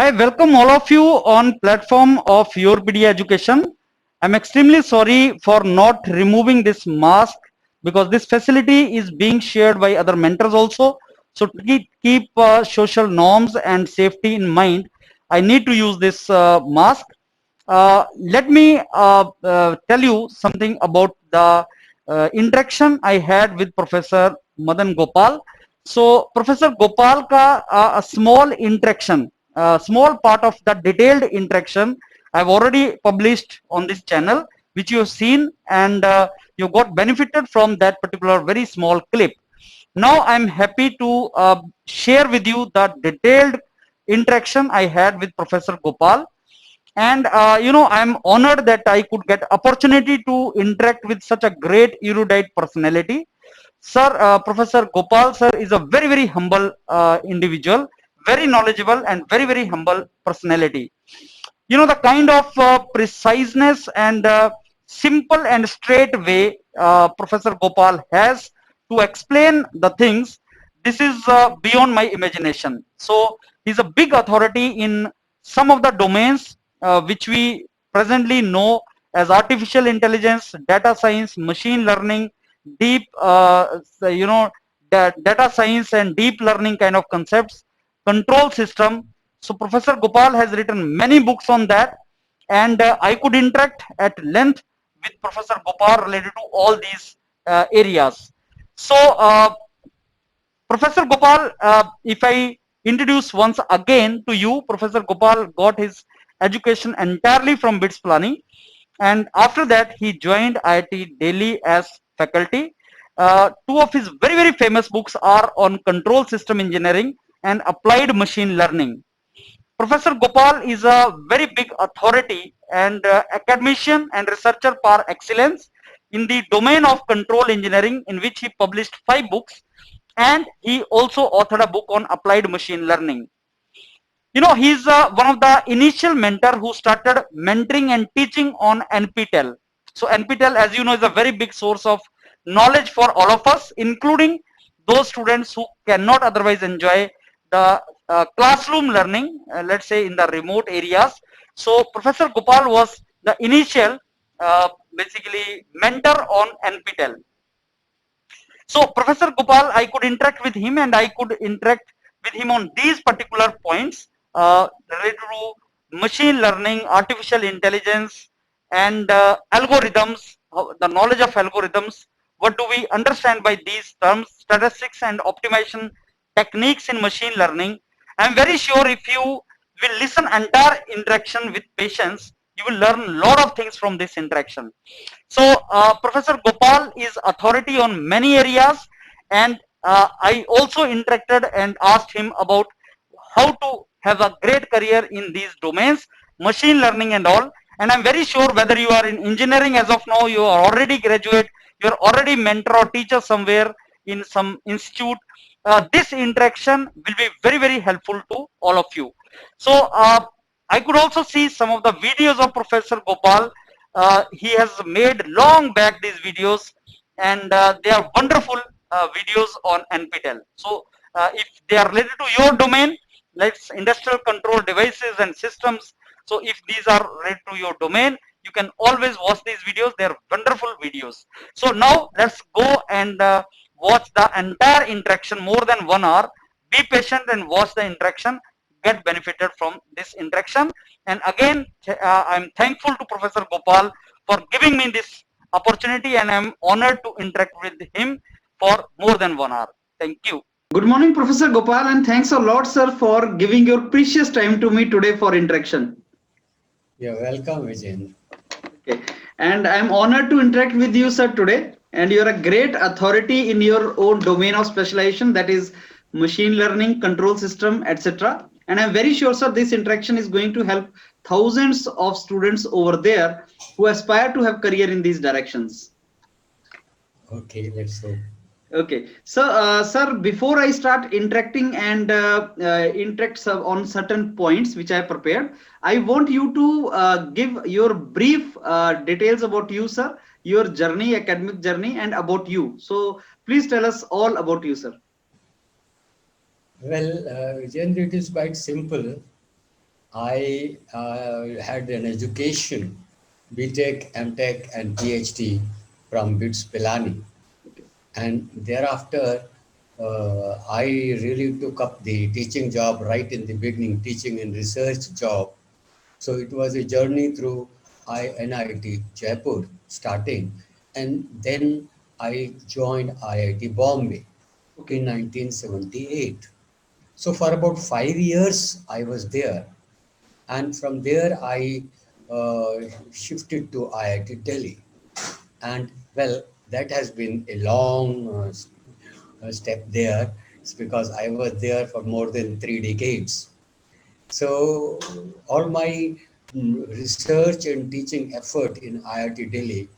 I welcome all of you on platform of Your PD Education. I'm extremely sorry for not removing this mask because this facility is being shared by other mentors also. So to keep social norms and safety in mind, I need to use this mask. Let me tell you something about the interaction I had with Professor Madan Gopal. So Professor Gopal ka a small interaction, small part of the detailed interaction I've already published on this channel, which you have seen, and you got benefited from that particular very small clip. Now I'm happy to share with you the detailed interaction I had with Professor Gopal. And I'm honored that I could get opportunity to interact with such a great erudite personality. Sir, Professor Gopal sir is a very humble individual, very knowledgeable and very humble personality. You know, the kind of preciseness and simple and straight way Professor Gopal has to explain the things, this is beyond my imagination. So he's a big authority in some of the domains which we presently know as artificial intelligence, data science, machine learning, deep data science and deep learning kind of concepts, control system. So Professor Gopal has written many books on that, and I could interact at length with Professor Gopal related to all these areas. So Professor Gopal, if I introduce once again to you, Professor Gopal got his education entirely from BITS Planning, and after that he joined IIT Delhi as faculty. Two of his very famous books are on control system engineering and applied machine learning. Professor Gopal is a very big authority and academician and researcher par excellence in the domain of control engineering, in which he published 5 books, and he also authored a book on applied machine learning. You know, he's one of the initial mentor who started mentoring and teaching on NPTEL. So NPTEL, as you know, is a very big source of knowledge for all of us, including those students who cannot otherwise enjoy the classroom learning, let's say in the remote areas. So Professor Gopal was the initial basically mentor on NPTEL. So Professor Gopal, I could interact with him and I could interact with him on these particular points related to machine learning, artificial intelligence, and algorithms, the knowledge of algorithms. What do we understand by these terms, statistics and optimization techniques in machine learning? I'm very sure if you will listen entire interaction with patience, you will learn a lot of things from this interaction. So Professor Gopal is authority on many areas, and I also interacted and asked him about how to have a great career in these domains, machine learning and all. And I'm very sure whether you are in engineering as of now, you are already graduate, you are already mentor or teacher somewhere in some institute, this interaction will be very helpful to all of you. So I could also see some of the videos of Professor Gopal. He has made long back these videos, and they are wonderful videos on NPTEL. So if they are related to your domain, like industrial control devices and systems, so if these are related to your domain, you can always watch these videos. They are wonderful videos. So now let's go and watch the entire interaction, more than 1 hour. Be patient and watch the interaction, get benefited from this interaction. And again, I'm thankful to Professor Gopal for giving me this opportunity, and I'm honored to interact with him for more than 1 hour. Thank you. Good morning, Professor Gopal, and thanks a lot, sir, for giving your precious time to me today for interaction. You're welcome, Vijay. Okay. And I'm honored to interact with you, sir, today. And you're a great authority in your own domain of specialization, that is machine learning, control system, etc. And I'm very sure, sir, this interaction is going to help thousands of students over there who aspire to have career in these directions. Okay, let's hope. Okay, so sir, before I start interacting and interact on certain points which I prepared, I want you to give your brief details about you, sir, your journey, academic journey, and about you. So please tell us all about you, sir. Well, Vijay, it is quite simple. I had an education, BTech, MTech, and PhD from BITS Pilani. Okay. And thereafter, I really took up the teaching job right in the beginning, teaching and research job. So it was a journey through NIT Jaipur starting, and then I joined IIT Bombay in Okay. 1978. So for about 5 years, I was there, and from there I shifted to IIT Delhi. And well, that has been a long step there. It's because I was there for more than 3 decades. So all my research and teaching effort in IIT Delhi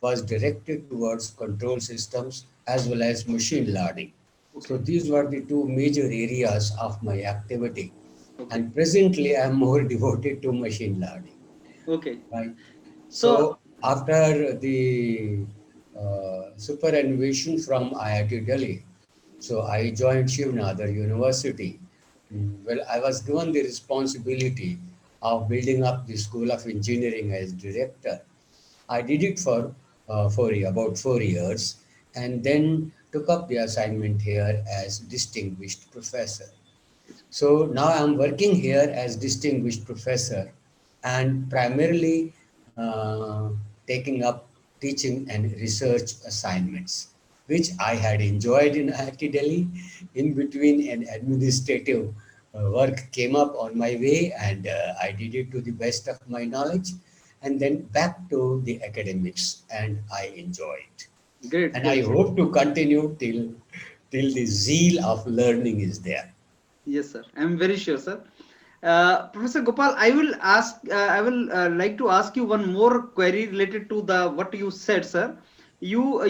was directed towards control systems as well as machine learning. So Okay. these were the two major areas of my activity. Okay. And presently I am more devoted to machine learning. Okay. Right. So, So after the superannuation from IIT Delhi, so I joined Shiv Nadar University. Well, I was given the responsibility of building up the School of Engineering as director. I did it for about 4 years, and then took up the assignment here as distinguished professor. So now I'm working here as distinguished professor and primarily taking up teaching and research assignments, which I had enjoyed in IIT Delhi. In between, an administrative work came up on my way, and I did it to the best of my knowledge, and then back to the academics, and I enjoy it. great, And I great. hope to continue till the zeal of learning is there. Yes, sir. I'm very sure, sir. Professor Gopal, I will like to ask you one more query related to the what you said, sir. Your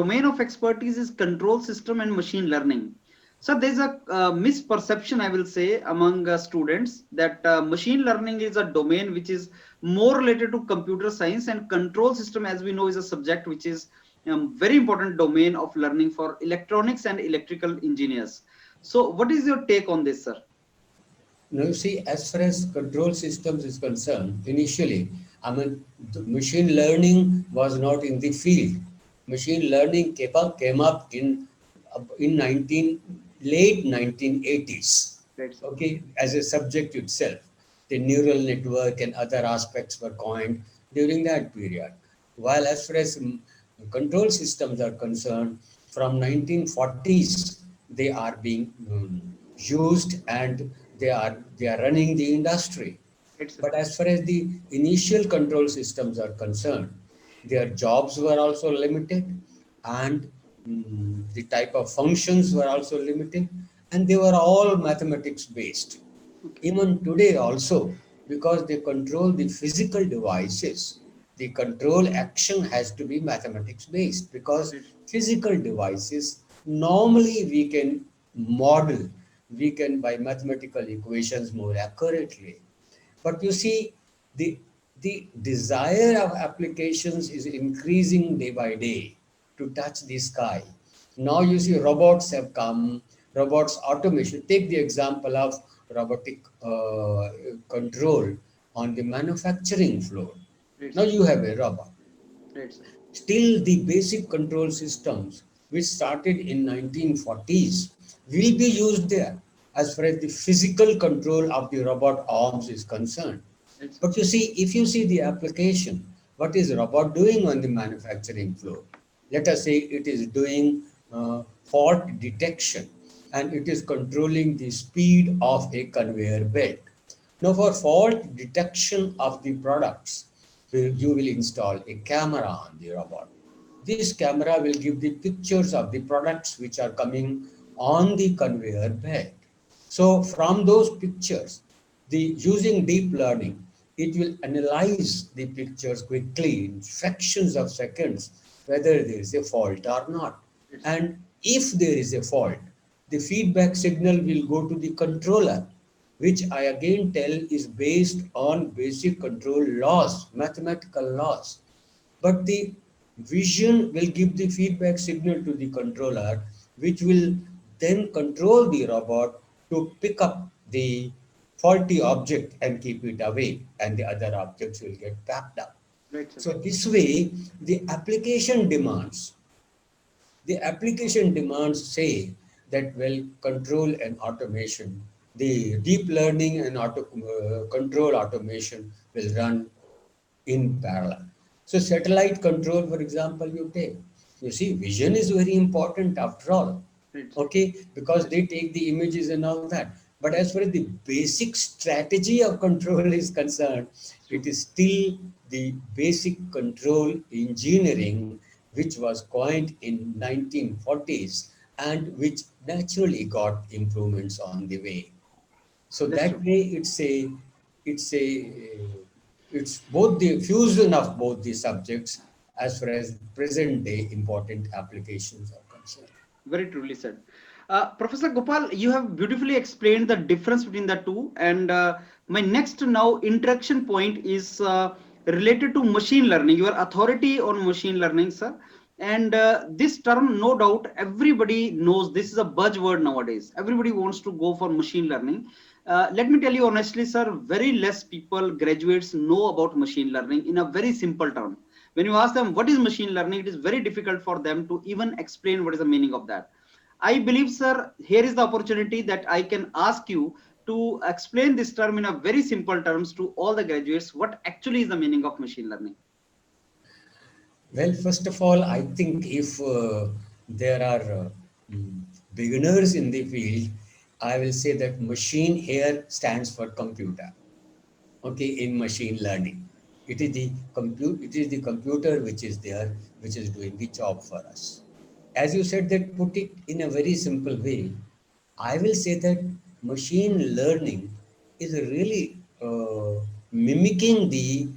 domain of expertise is control system and machine learning. So there's a misperception, I will say, among students that machine learning is a domain which is more related to computer science, and control system, as we know, is a subject which is very important domain of learning for electronics and electrical engineers. So, what is your take on this, sir? Now, you see, as far as control systems is concerned, initially, I mean, the machine learning was not in the field. Machine learning came up in 1980s. Right, sir. Okay, as a subject itself. The neural network and other aspects were coined during that period. While as far as control systems are concerned, from 1940s they are being used, and they are running the industry. Right, sir. But as far as the initial control systems are concerned, their jobs were also limited, and the type of functions were also limited, and they were all mathematics based. Okay. Even today also, because they control the physical devices, the control action has to be mathematics based, because Right. physical devices normally we can model, we can by mathematical equations more accurately. But you see, the the desire of applications is increasing day by day to touch the sky. Now you see robots have come, robots automation. Take the example of robotic control on the manufacturing floor. Right, Now sir. you have a robot. Right, sir. Still, the basic control systems, which started in 1940s, will be used there as far as the physical control of the robot arms is concerned. Right, sir. But you see, if you see the application, what is robot doing on the manufacturing floor? Let us say it is doing fault detection, and it is controlling the speed of a conveyor belt. Now, for fault detection of the products, you will install a camera on the robot. This camera will give the pictures of the products which are coming on the conveyor belt. So from those pictures, the using deep learning, it will analyze the pictures quickly in fractions of seconds, whether there is a fault or not. Right, sir. And if there is a fault, the feedback signal will go to the controller, which I again tell is based on basic control laws, mathematical laws. But the vision will give the feedback signal to the controller, which will then control the robot to pick up the faulty object and keep it away, and the other objects will get packed up. Right, sir. So this way, the application demands say that, well, control and automation, the deep learning and control automation will run in parallel. So satellite control, for example, you see, vision is very important after all, Right, sir. okay, because they take the images and all that. But as far as the basic strategy of control is concerned, it is still the basic control engineering which was coined in 1940s and which naturally got improvements on the way. So That's that true. way it's both the fusion of both the subjects as far as present day important applications are concerned. Very truly said. Professor Gopal, you have beautifully explained the difference between the two. And my next now interaction point is related to machine learning, your authority on machine learning, sir. And this term, no doubt, everybody knows this is a buzzword nowadays. Everybody wants to go for machine learning. Let me tell you honestly, sir, very less people, graduates know about machine learning in a very simple term. When you ask them what is machine learning, it is very difficult for them to even explain what is the meaning of that. I believe, sir, here is the opportunity that I can ask you to explain this term in a very simple terms to all the graduates. What actually is the meaning of machine learning? Well, first of all, I think if there are mm, beginners in the field, I will say that machine here stands for computer. Okay, in machine learning, it is the computer which is there, which is doing the job for us. As you said, that put it in a very simple way, I will say that machine learning is really mimicking the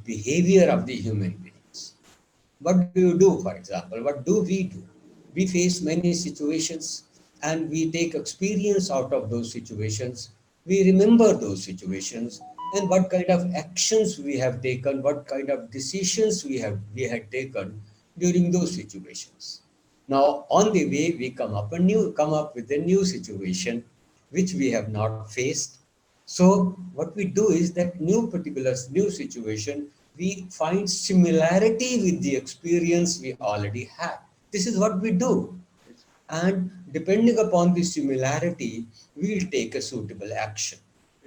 behavior of the human beings. What do you do, for example? What do? We face many situations and we take experience out of those situations. We remember those situations and what kind of actions we have taken, what kind of decisions we had taken during those situations. Now, on the way, we come up with a new situation which we have not faced. So what we do is that new situation, we find similarity with the experience we already have. This is what we do. And depending upon the similarity, we will take a suitable action.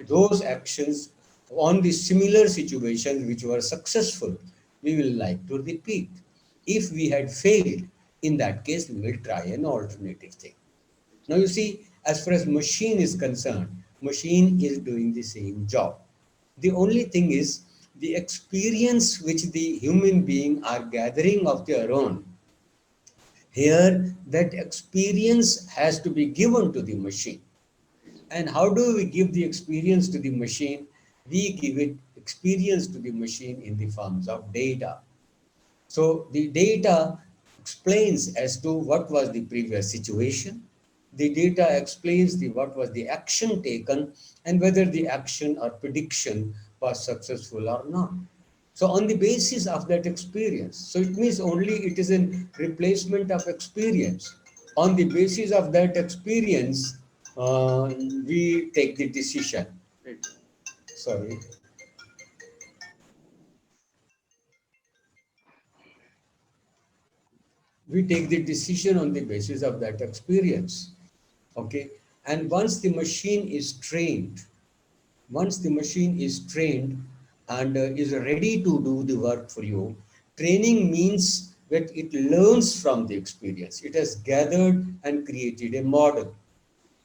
Those actions on the similar situations which were successful, we will like to repeat. If we had failed, in that case, we will try an alternative thing. Now you see, as far as machine is concerned, machine is doing the same job. The only thing is the experience which the human being are gathering of their own. Here, that experience has to be given to the machine. And how do we give the experience to the machine? We give it experience to the machine in the forms of data. So the data explains as to what was the previous situation. The data explains what was the action taken and whether the action or prediction was successful or not. So on the basis of that experience, so it means only it is a replacement of experience. On the basis of that experience, we take the decision. Right. Sorry. We take the decision on the basis of that experience. Okay. And once the machine is trained and is ready to do the work for you, training means that it learns from the experience. It has gathered and created a model.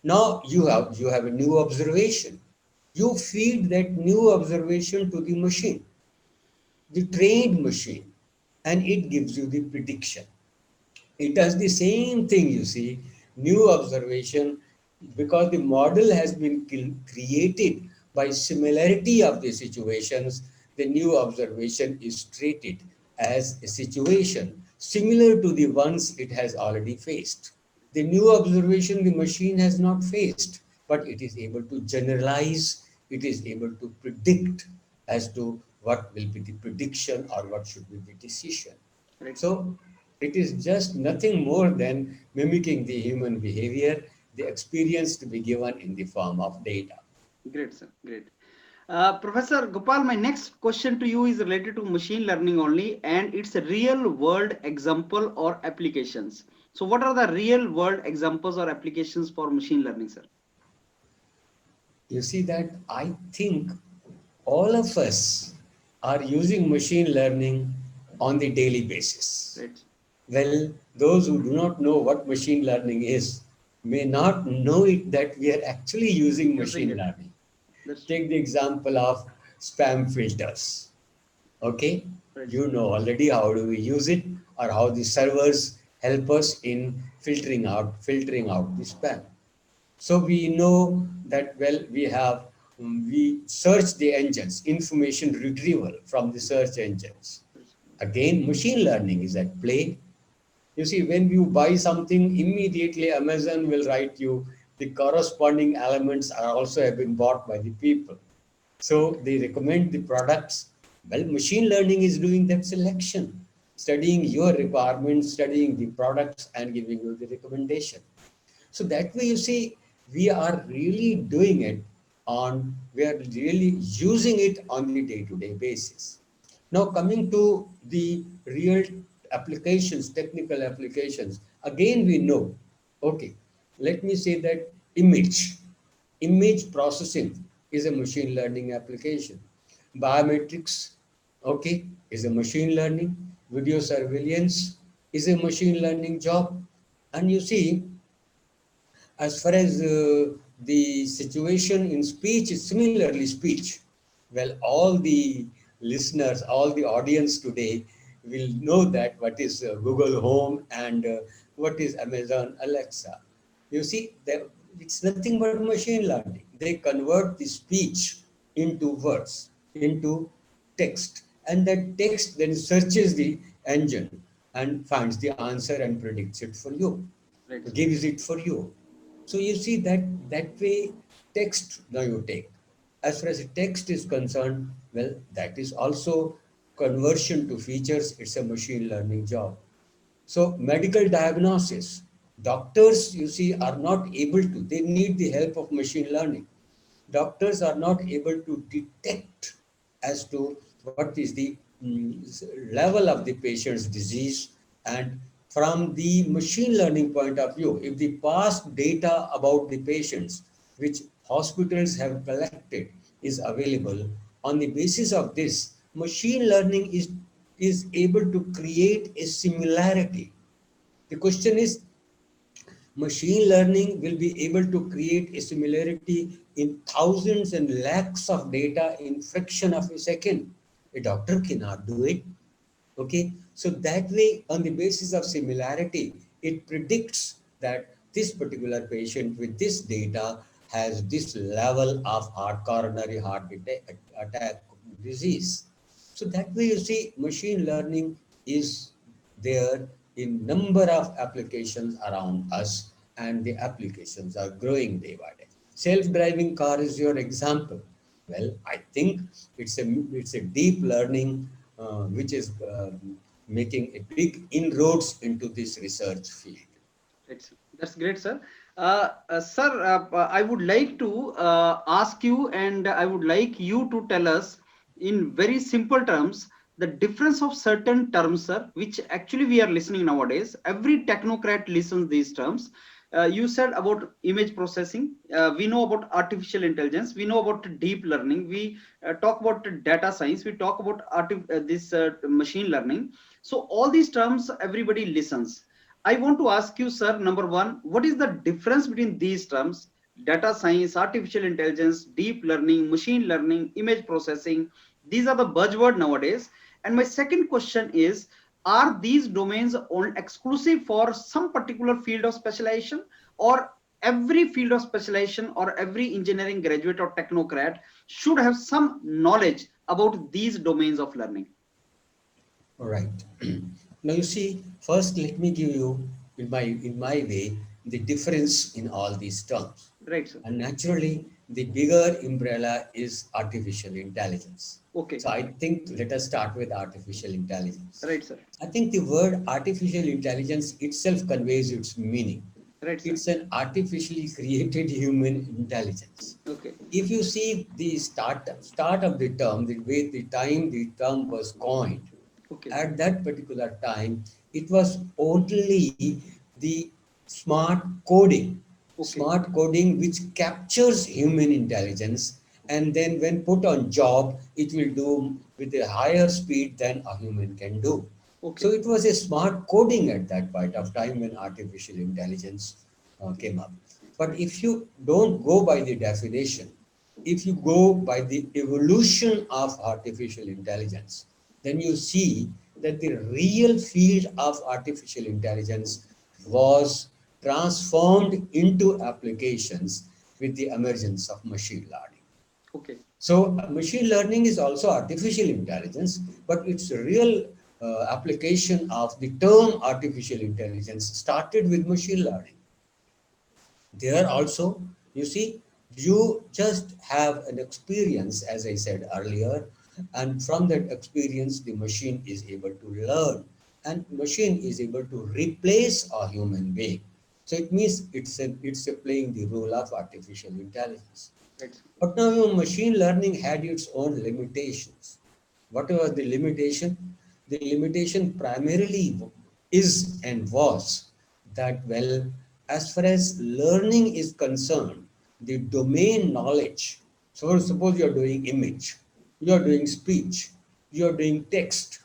Now you have a new observation. You feed that new observation to the machine, the trained machine, and it gives you the prediction. It does the same thing, you see, new observation, because the model has been created by similarity of the situations, the new observation is treated as a situation similar to the ones it has already faced. The new observation the machine has not faced, but it is able to generalize, it is able to predict as to what will be the prediction or what should be the decision. Right. So it is just nothing more than mimicking the human behavior, the experience to be given in the form of data. Great, sir. Great. Professor Gopal, my next question to you is related to machine learning only, and it's a real world example or applications. So, what are the real world examples or applications for machine learning, sir? You see that I think all of us are using machine learning on the daily basis. Right. Well, those who do not know what machine learning is may not know it that we are actually using Using machine it. learning. That's true. Take the example of spam filters. Okay, Right, sir. you know already how do we use it or how the servers help us in filtering out the spam. So we know that well we search the engines, information retrieval from the search engines. Again, machine learning is at play. You see, when you buy something, immediately Amazon will write you the corresponding elements are also have been bought by the people. So they recommend the products. Well, machine learning is doing that selection, studying your requirements, studying the products, and giving you the recommendation. So that way, you see, we are really doing it we are really using it on the day-to-day basis. Now, coming to the real applications, technical applications, again, we know, okay, let me say that image processing is a machine learning application. Biometrics, okay, is a machine learning. Video surveillance is a machine learning job. And you see, as far as the situation in speech is similarly speech, well, all the listeners, all the audience today will know that what is Google Home and what is Amazon Alexa. You see, it's nothing but machine learning. They convert the speech into words, into text, and that text then searches the engine and finds the answer and predicts it for you, Right, sir. gives it for you. So you see that way text now you take. As far as text is concerned, well, that is also conversion to features. It's a machine learning job. So medical diagnosis, doctors you see are not able to. They need the help of machine learning. Doctors are not able to detect as to what is the level of the patient's disease. And from the machine learning point of view, if the past data about the patients which hospitals have collected is available, on the basis of this, machine learning is able to create a similarity. The question is, machine learning will be able to create a similarity in thousands and lakhs of data in fraction of a second. A doctor cannot do it. Okay, so that way, on the basis of similarity, it predicts that this particular patient with this data has this level of coronary heart attack disease. So that way, you see, machine learning is there in number of applications around us, and the applications are growing day by day. Self-driving car is your example. Well, I think it's a deep learning which is making a big inroads into this research field. Excellent. That's great, sir. Sir, I would like to ask you, and I would like you to tell us in very simple terms the difference of certain terms, sir, which actually we are listening nowadays. Every technocrat listens these terms. You said about image processing. We know about artificial intelligence. We know about deep learning. We talk about data science. We talk about this machine learning. So all these terms, everybody listens. I want to ask you, sir, number one, what is the difference between these terms? Data science, artificial intelligence, deep learning, machine learning, image processing. These are the buzzword nowadays. And my second question is, are these domains on exclusive for some particular field of specialization, or every field of specialization or every engineering graduate or technocrat should have some knowledge about these domains of learning? All right. Now you see, first let me give you in my way the difference in all these terms. Right, sir. And naturally, the bigger umbrella is artificial intelligence. Okay. So I think let us start with artificial intelligence. Right, sir. I think the word artificial intelligence itself conveys its meaning. Right, sir. It's an artificially created human intelligence. Okay. If you see the start of the term, the way the time the term was coined, Okay. at that particular time, it was only the smart coding, Okay. which captures human intelligence, and then when put on job, it will do with a higher speed than a human can do. Okay. So it was a smart coding at that point of time when artificial intelligence came up. But if you don't go by the definition, if you go by the evolution of artificial intelligence, then you see that the real field of artificial intelligence was transformed into applications with the emergence of machine learning. Okay. So, machine learning is also artificial intelligence, but its real application of the term artificial intelligence started with machine learning. There also, you see, you just have an experience, as I said earlier, and from that experience, the machine is able to learn, and machine is able to replace a human being. So it means it's a playing the role of artificial intelligence. Right, sir. But now your machine learning had its own limitations. What was the limitation? The limitation primarily is and was that, well, as far as learning is concerned, the domain knowledge. So suppose you're doing image, you're doing speech, you're doing text.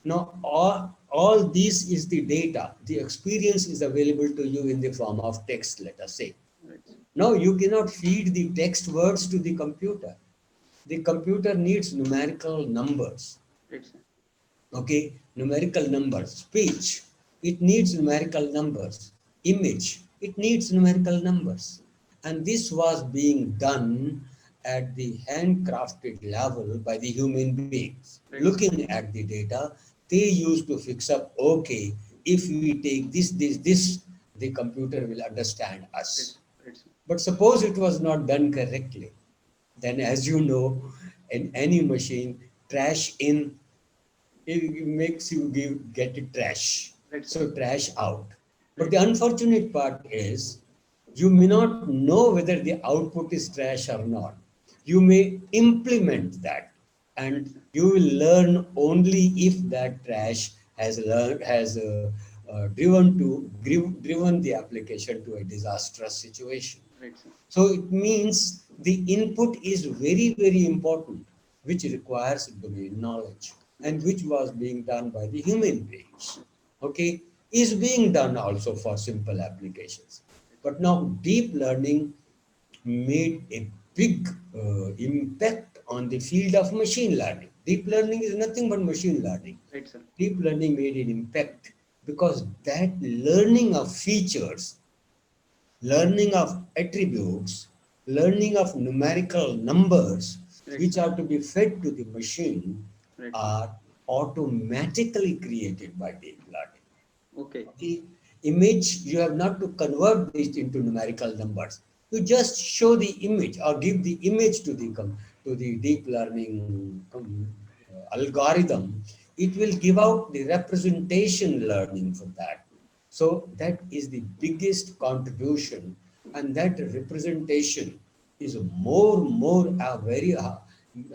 Now, all this is the data. The experience is available to you in the form of text, let us say. Right, sir. Now, you cannot feed the text words to the computer. The computer needs numerical numbers. Right, sir. Okay, numerical numbers. Speech, it needs numerical numbers. Image, it needs numerical numbers. And this was being done at the handcrafted level by the human beings. Right. Looking at the data, they used to fix up, okay, if we take this, the computer will understand Right, us. right, sir. But suppose it was not done correctly, then as you know, in any machine, trash in, it makes you get it trash. Right, sir. So trash out. But Right. the unfortunate part is you may not know whether the output is trash or not. You may implement that, and you will learn only if that trash has driven the application to a disastrous situation. Right, sir. So it means the input is very, very important, which requires domain knowledge and which was being done by the human beings. Okay, is being done also for simple applications. But now deep learning made a big impact on the field of machine learning. Deep learning is nothing but machine learning. Right, sir. Deep learning made an impact because that learning of features, learning of attributes, learning of numerical numbers, Right, which sir. are to be fed to the machine, Right, sir. are automatically created by deep learning. Okay. The image, you have not to convert this into numerical numbers. You just show the image or give the image to the deep learning algorithm. It will give out the representation learning for that. So that is the biggest contribution, and that representation is more very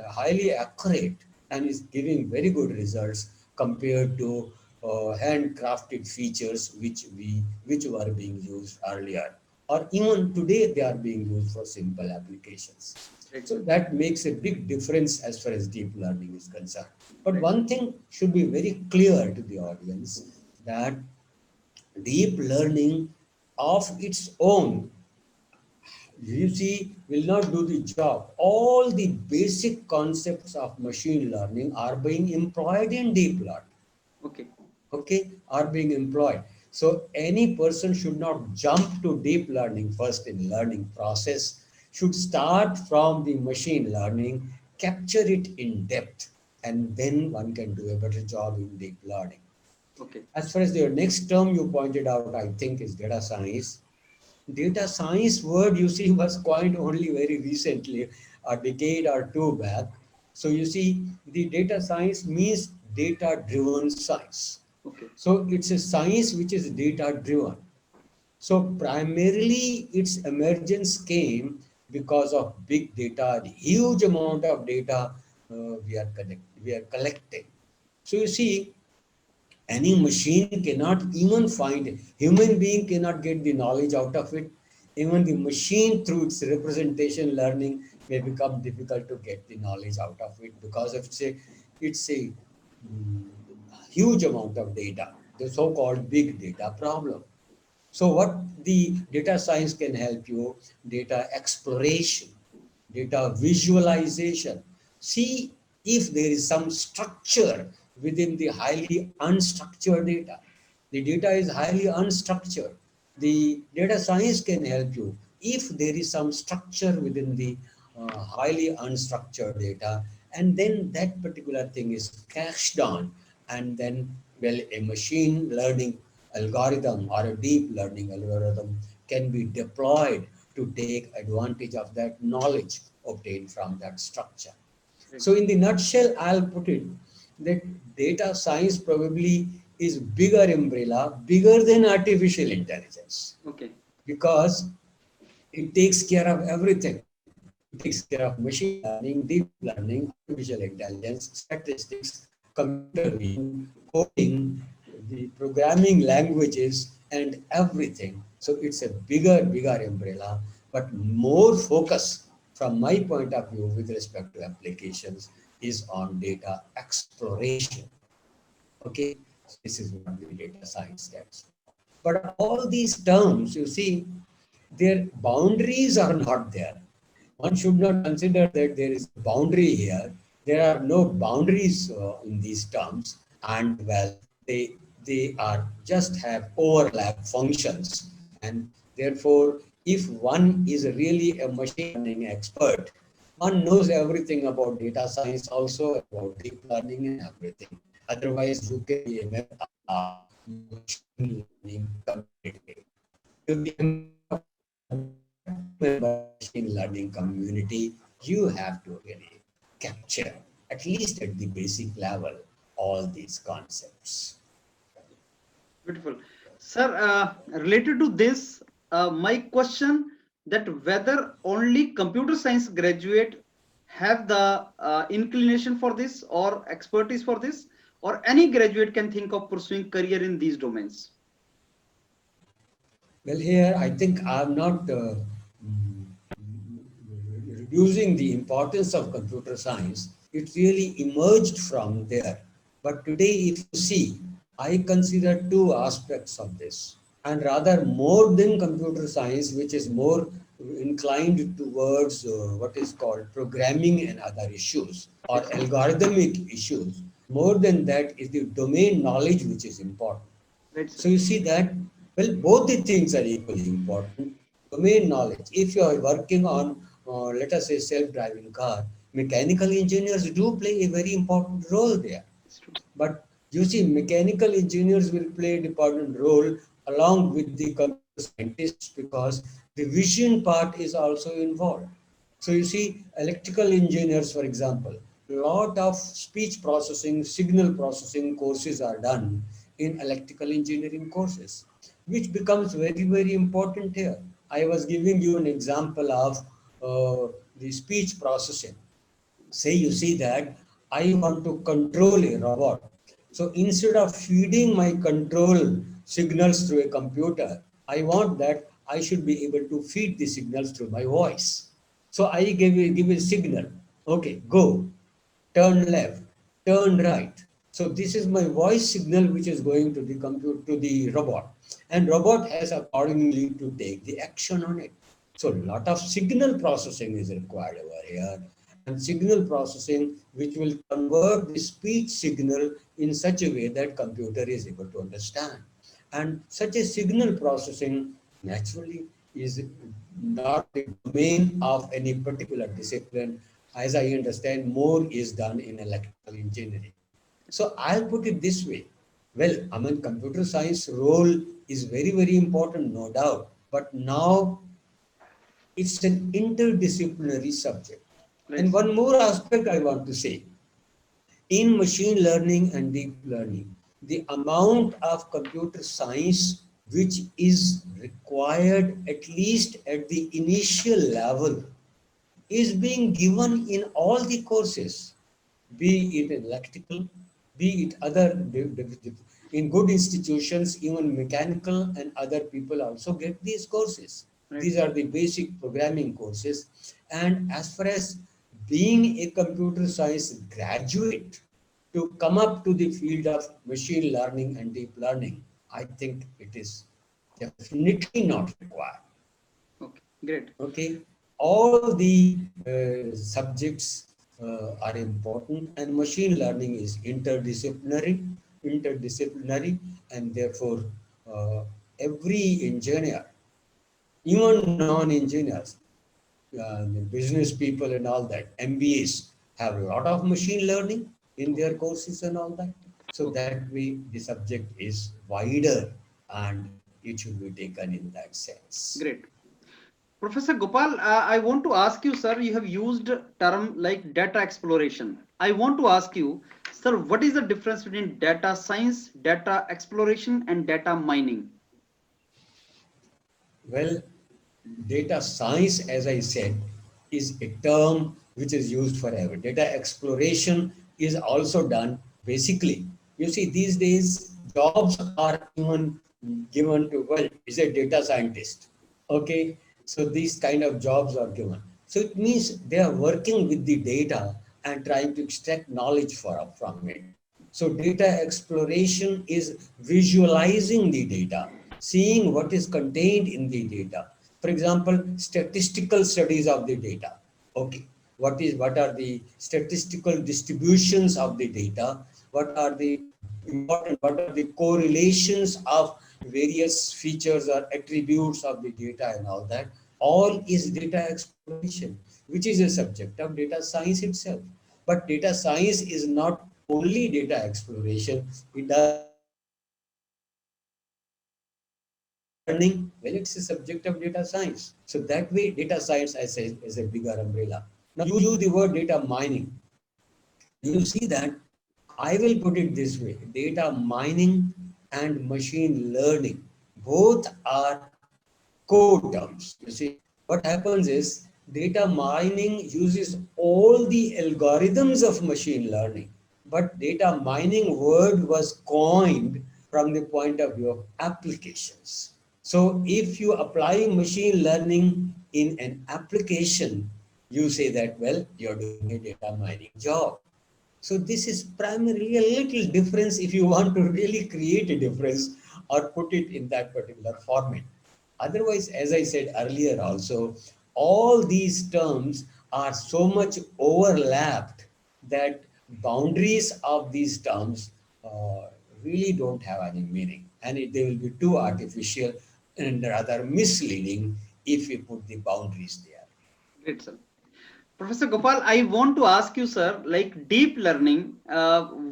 highly accurate and is giving very good results compared to handcrafted features which were being used earlier, or even today they are being used for simple applications. Right, So sir. that makes a big difference as far as deep learning is concerned. But Right. one thing should be very clear to the audience, that deep learning of its own, you see, will not do the job. All the basic concepts of machine learning are being employed in deep learning. Okay. Okay, are being employed. So any person should not jump to deep learning first in learning process, should start from the machine learning, capture it in depth, and then one can do a better job in deep learning. Okay. As far as the next term you pointed out, I think, is data science. Data science word, you see, was coined only very recently, a decade or two back. So you see, the data science means data driven science. Okay. So it's a science which is data driven. So primarily its emergence came because of big data, the huge amount of data we are collecting. So you see, any machine cannot even find, human being cannot get the knowledge out of it. Even the machine through its representation learning may become difficult to get the knowledge out of it because of it's a mm, huge amount of data, the so-called big data problem. So what the data science can help you, data exploration, data visualization. See if there is some structure within the highly unstructured data. The data is highly unstructured. The data science can help you if there is some structure within the highly unstructured data, and then that particular thing is cached on, and then, well, a machine learning algorithm or a deep learning algorithm can be deployed to take advantage of that knowledge obtained from that structure. So in the nutshell, I'll put it that data science probably is bigger umbrella, bigger than artificial intelligence, Okay. because it takes care of everything. It takes care of machine learning, deep learning, artificial intelligence, statistics, computer vision, coding, the programming languages, and everything. So it's a bigger umbrella, but more focus from my point of view with respect to applications is on data exploration. Okay, so this is what the data science stands for. But all these terms, you see, their boundaries are not there. One should not consider that there is a boundary here. There are no boundaries in these terms, and well, they are just have overlap functions, and therefore, if one is really a machine learning expert, one knows everything about data science, also about deep learning and everything. Otherwise, you can be a member of machine learning community. To be a member of machine learning community, you have to really capture, at least at the basic level, all these concepts. Beautiful. Sir, related to this, my question that whether only computer science graduate have the inclination for this or expertise for this, or any graduate can think of pursuing career in these domains. Well, here I think I'm not mm, reducing the importance of computer science. It really emerged from there. But today, if you see, I consider two aspects of this, and rather more than computer science, which is more inclined towards what is called programming and other issues or Yes. algorithmic issues. More than that is the domain knowledge, which is important. Right, sir. So you see that, well, both the things are equally important. Domain knowledge. If you are working on, let us say, self-driving car, mechanical engineers do play a very important role there. It's true. But you see, mechanical engineers will play an important role along with the computer scientists because the vision part is also involved. So you see, electrical engineers, for example, a lot of speech processing, signal processing courses are done in electrical engineering courses, which becomes very important here. I was giving you an example of the speech processing. Say you see that I want to control a robot. So instead of feeding my control signals through a computer, I want that I should be able to feed the signals through my voice. So I give a signal. Okay, go, turn left, turn right. So this is my voice signal which is going to the computer, to the robot, and robot has accordingly to take the action on it. So a lot of signal processing is required over here, and signal processing which will convert the speech signal in such a way that computer is able to understand. And such a signal processing naturally is not the domain of any particular discipline. As I understand, more is done in electrical engineering. So I'll put it this way. Well, I mean, computer science role is very important, no doubt. But now it's an interdisciplinary subject. Right, And sir. one more aspect I want to say, in machine learning and deep learning, the amount of computer science which is required at least at the initial level, is being given in all the courses, be it electrical, be it other, in good institutions, even mechanical and other people also get these courses. Right. These are the basic programming courses. And as far as being a computer science graduate to come up to the field of machine learning and deep learning, I think it is definitely not required. Okay, great. Okay, all the subjects are important, and machine learning is interdisciplinary, and therefore every engineer, even non-engineers, the business people and all that, MBAs have a lot of machine learning in their courses and all that. So Okay. that way the subject is wider and it should be taken in that sense. Great. Professor Gopal, I want to ask you, sir, you have used term like data exploration. I want to ask you, sir, what is the difference between data science, data exploration, and data mining? Well, data science, as I said, is a term which is used forever. Data exploration is also done basically. You see, these days, jobs are even given to, well, is a data scientist. Okay, so these kind of jobs are given. So it means they are working with the data and trying to extract knowledge from it. So data exploration is visualizing the data, seeing what is contained in the data. For example, statistical studies of the data. Okay, what are the statistical distributions of the data? What are the important? What are the correlations of various features or attributes of the data and all that? All is data exploration, which is a subject of data science itself. But data science is not only data exploration, it does learning. Well, it's a subject of data science. So that way, data science, I say, is a bigger umbrella. Now, you use the word data mining. You see that I will put it this way: data mining and machine learning both are code terms. You see, what happens is data mining uses all the algorithms of machine learning, but data mining word was coined from the point of view of applications. So if you apply machine learning in an application, you say that, well, you're doing a data mining job. So this is primarily a little difference if you want to really create a difference or put it in that particular format. Otherwise, as I said earlier also, all these terms are so much overlapped that boundaries of these terms really don't have any meaning, and they will be too artificial and rather misleading if we put the boundaries there. Great, sir. Professor Gopal, I want to ask you, sir, like deep learning,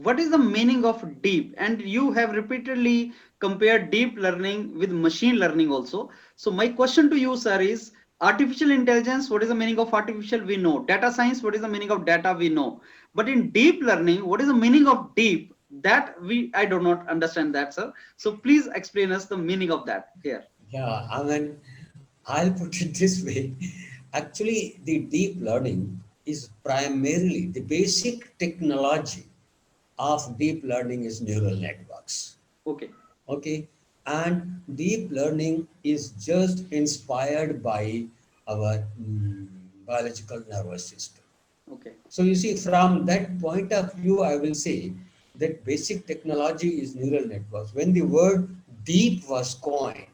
what is the meaning of deep? And you have repeatedly compared deep learning with machine learning also. So my question to you, sir, is artificial intelligence, what is the meaning of artificial? We know. Data science, what is the meaning of data? We know. But in deep learning, what is the meaning of deep? I do not understand that, sir. So please explain us the meaning of that here. Yeah, I mean, I'll put it this way. Actually, the deep learning is primarily the basic technology of deep learning is neural networks. Okay. Okay, and deep learning is just inspired by our biological nervous system. Okay. So you see, from that point of view, I will say that basic technology is neural networks. When the word deep was coined,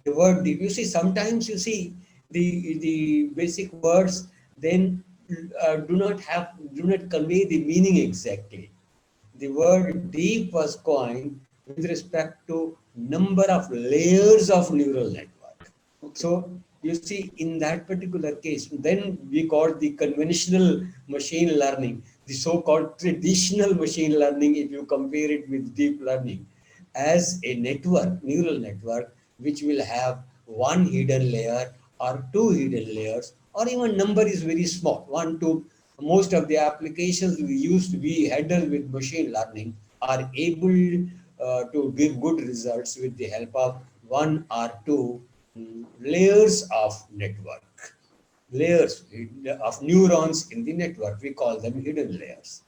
the word deep, you see, sometimes you see the basic words then do not convey the meaning exactly. The word deep was coined with respect to number of layers of neural network. Okay. So you see, in that particular case, then we got the conventional machine learning, the so-called traditional machine learning, if you compare it with deep learning, as a network, neural network, which will have one hidden layer or two hidden layers, or even number is very small, one, two. Most of the applications we handle with machine learning are able to give good results with the help of one or two layers of network, layers of neurons in the network. We call them hidden layers.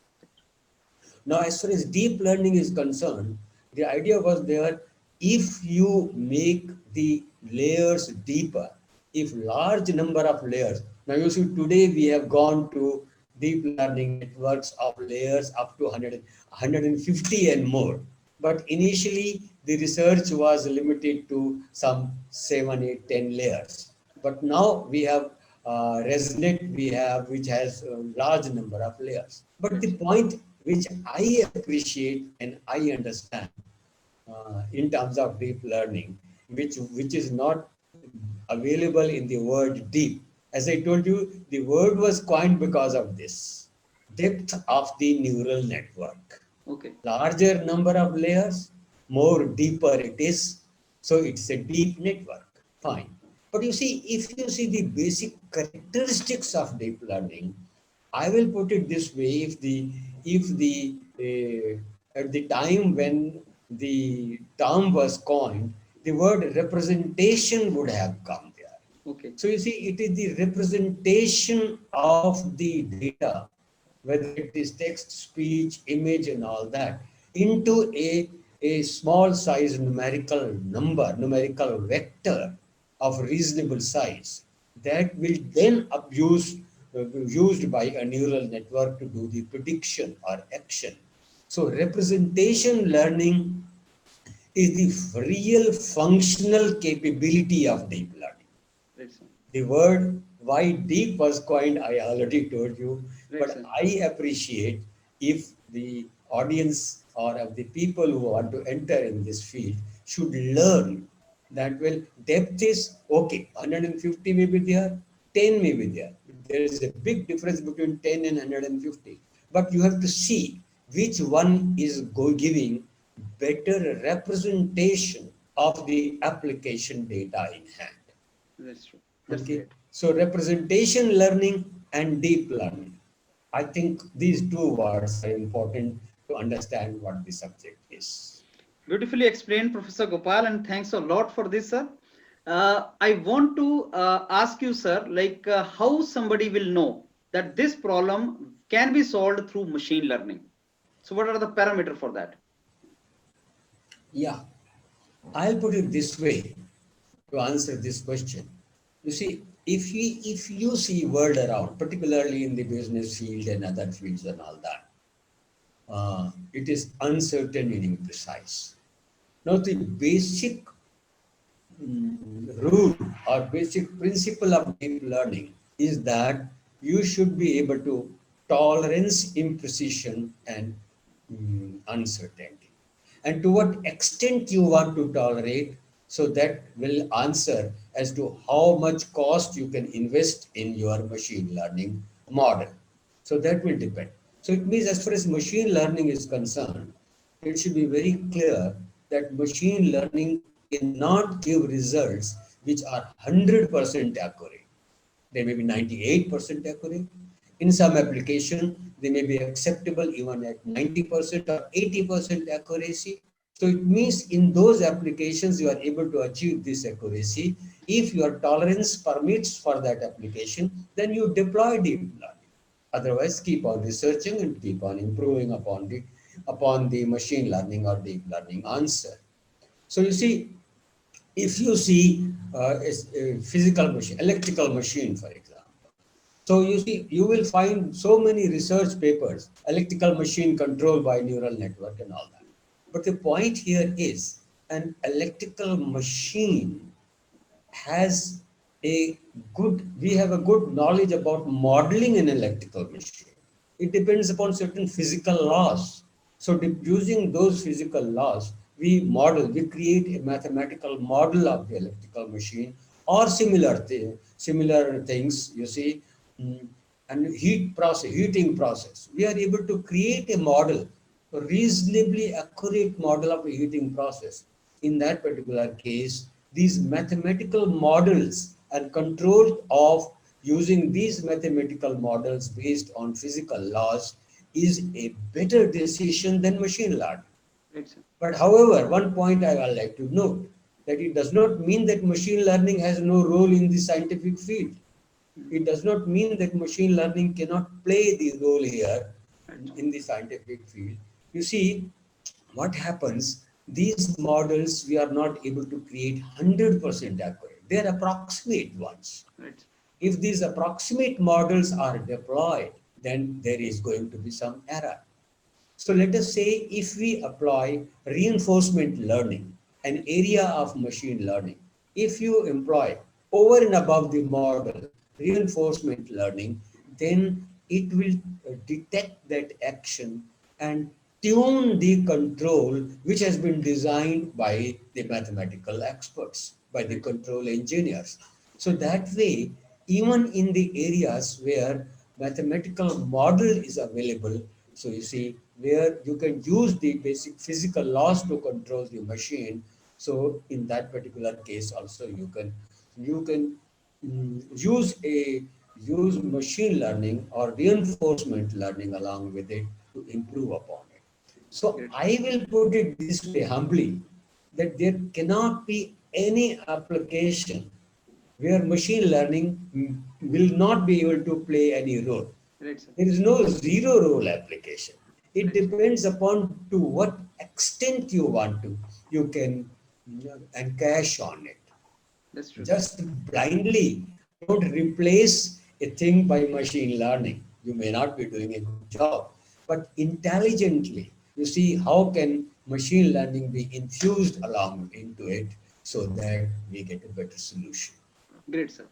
Now, as far as deep learning is concerned, the idea was there, if you make the layers deeper, if large number of layers, now you see today we have gone to deep learning networks of layers up to 150 and more. But initially the research was limited to some 7, 8, 10 layers. But now we have ResNet, we have, which has a large number of layers. But the point which I appreciate and I understand in terms of deep learning, which is not available in the word deep. As I told you, the word was coined because of this depth of the neural network. Okay. Larger number of layers, more deeper it is. So it's a deep network. Fine. But you see, if you see the basic characteristics of deep learning, I will put it this way: if the at the time when the term was coined, the word representation would have come there. Okay. So you see, it is the representation of the data, whether it is text, speech, image, and all that, into a small size numerical number, numerical vector of reasonable size, that will then used by a neural network to do the prediction or action. So representation learning is the real functional capability of deep learning. Right, sir. The word why deep was coined, I already told you, Right, but sir. I appreciate if the audience or of the people who want to enter in this field should learn that, well, depth is okay, 150 may be there, 10 may be there. There is a big difference between 10 and 150. But you have to see which one is giving better representation of the application data in hand. That's true. That's Okay. great. So representation learning and deep learning. I think these two words are important to understand what the subject is. Beautifully explained, Professor Gopal, and thanks a lot for this, sir. I want to ask you, sir, like how somebody will know that this problem can be solved through machine learning. So what are the parameters for that? Yeah, I'll put it this way to answer this question. You see, if you see world around, particularly in the business field and other fields and all that, it is uncertain and imprecise. Now, the basic rule or basic principle of deep learning is that you should be able to tolerance imprecision and uncertainty, and to what extent you want to tolerate, so that will answer as to how much cost you can invest in your machine learning model. So that will depend. So it means, as far as machine learning is concerned, it should be very clear that machine learning cannot give results which are 100% accurate. They may be 98% accurate. In some application, they may be acceptable even at 90% or 80% accuracy. So it means in those applications, you are able to achieve this accuracy. If your tolerance permits for that application, then you deploy deep learning. Otherwise, keep on researching and keep on improving upon the machine learning or deep learning answer. So you see, if you see a physical machine, electrical machine, for example. So you see, you will find so many research papers, electrical machine controlled by neural network and all that. But the point here is, an electrical machine has we have a good knowledge about modeling an electrical machine. It depends upon certain physical laws. So using those physical laws, we create a mathematical model of the electrical machine, or similar things, you see, and heating process. We are able to create a model, a reasonably accurate model of a heating process. In that particular case, these mathematical models are controlled of using these mathematical models based on physical laws is a better decision than machine learning. Right, sir. But however, one point I would like to note, that it does not mean that machine learning has no role in the scientific field. It does not mean that machine learning cannot play the role here Right. in the scientific field. You see, what happens, these models we are not able to create 100% accurate. They are approximate ones. Right. If these approximate models are deployed, then there is going to be some error. So let us say if we apply reinforcement learning, an area of machine learning, if you employ over and above the model reinforcement learning, then it will detect that action and tune the control which has been designed by the mathematical experts, by the control engineers. So that way, even in the areas where mathematical model is available, so you see where you can use the basic physical laws to control the machine. So in that particular case also you can use machine learning or reinforcement learning along with it to improve upon it. So Great. I will put it this way humbly, that there cannot be any application where machine learning will not be able to play any role. Right, sir. There is no zero role application. It Right. depends upon to what extent you want to. You can encash on it. That's true, sir. Just blindly don't replace a thing by machine learning. You may not be doing a good job, but intelligently, you see how can machine learning be infused along into it so that we get a better solution. Great, sir.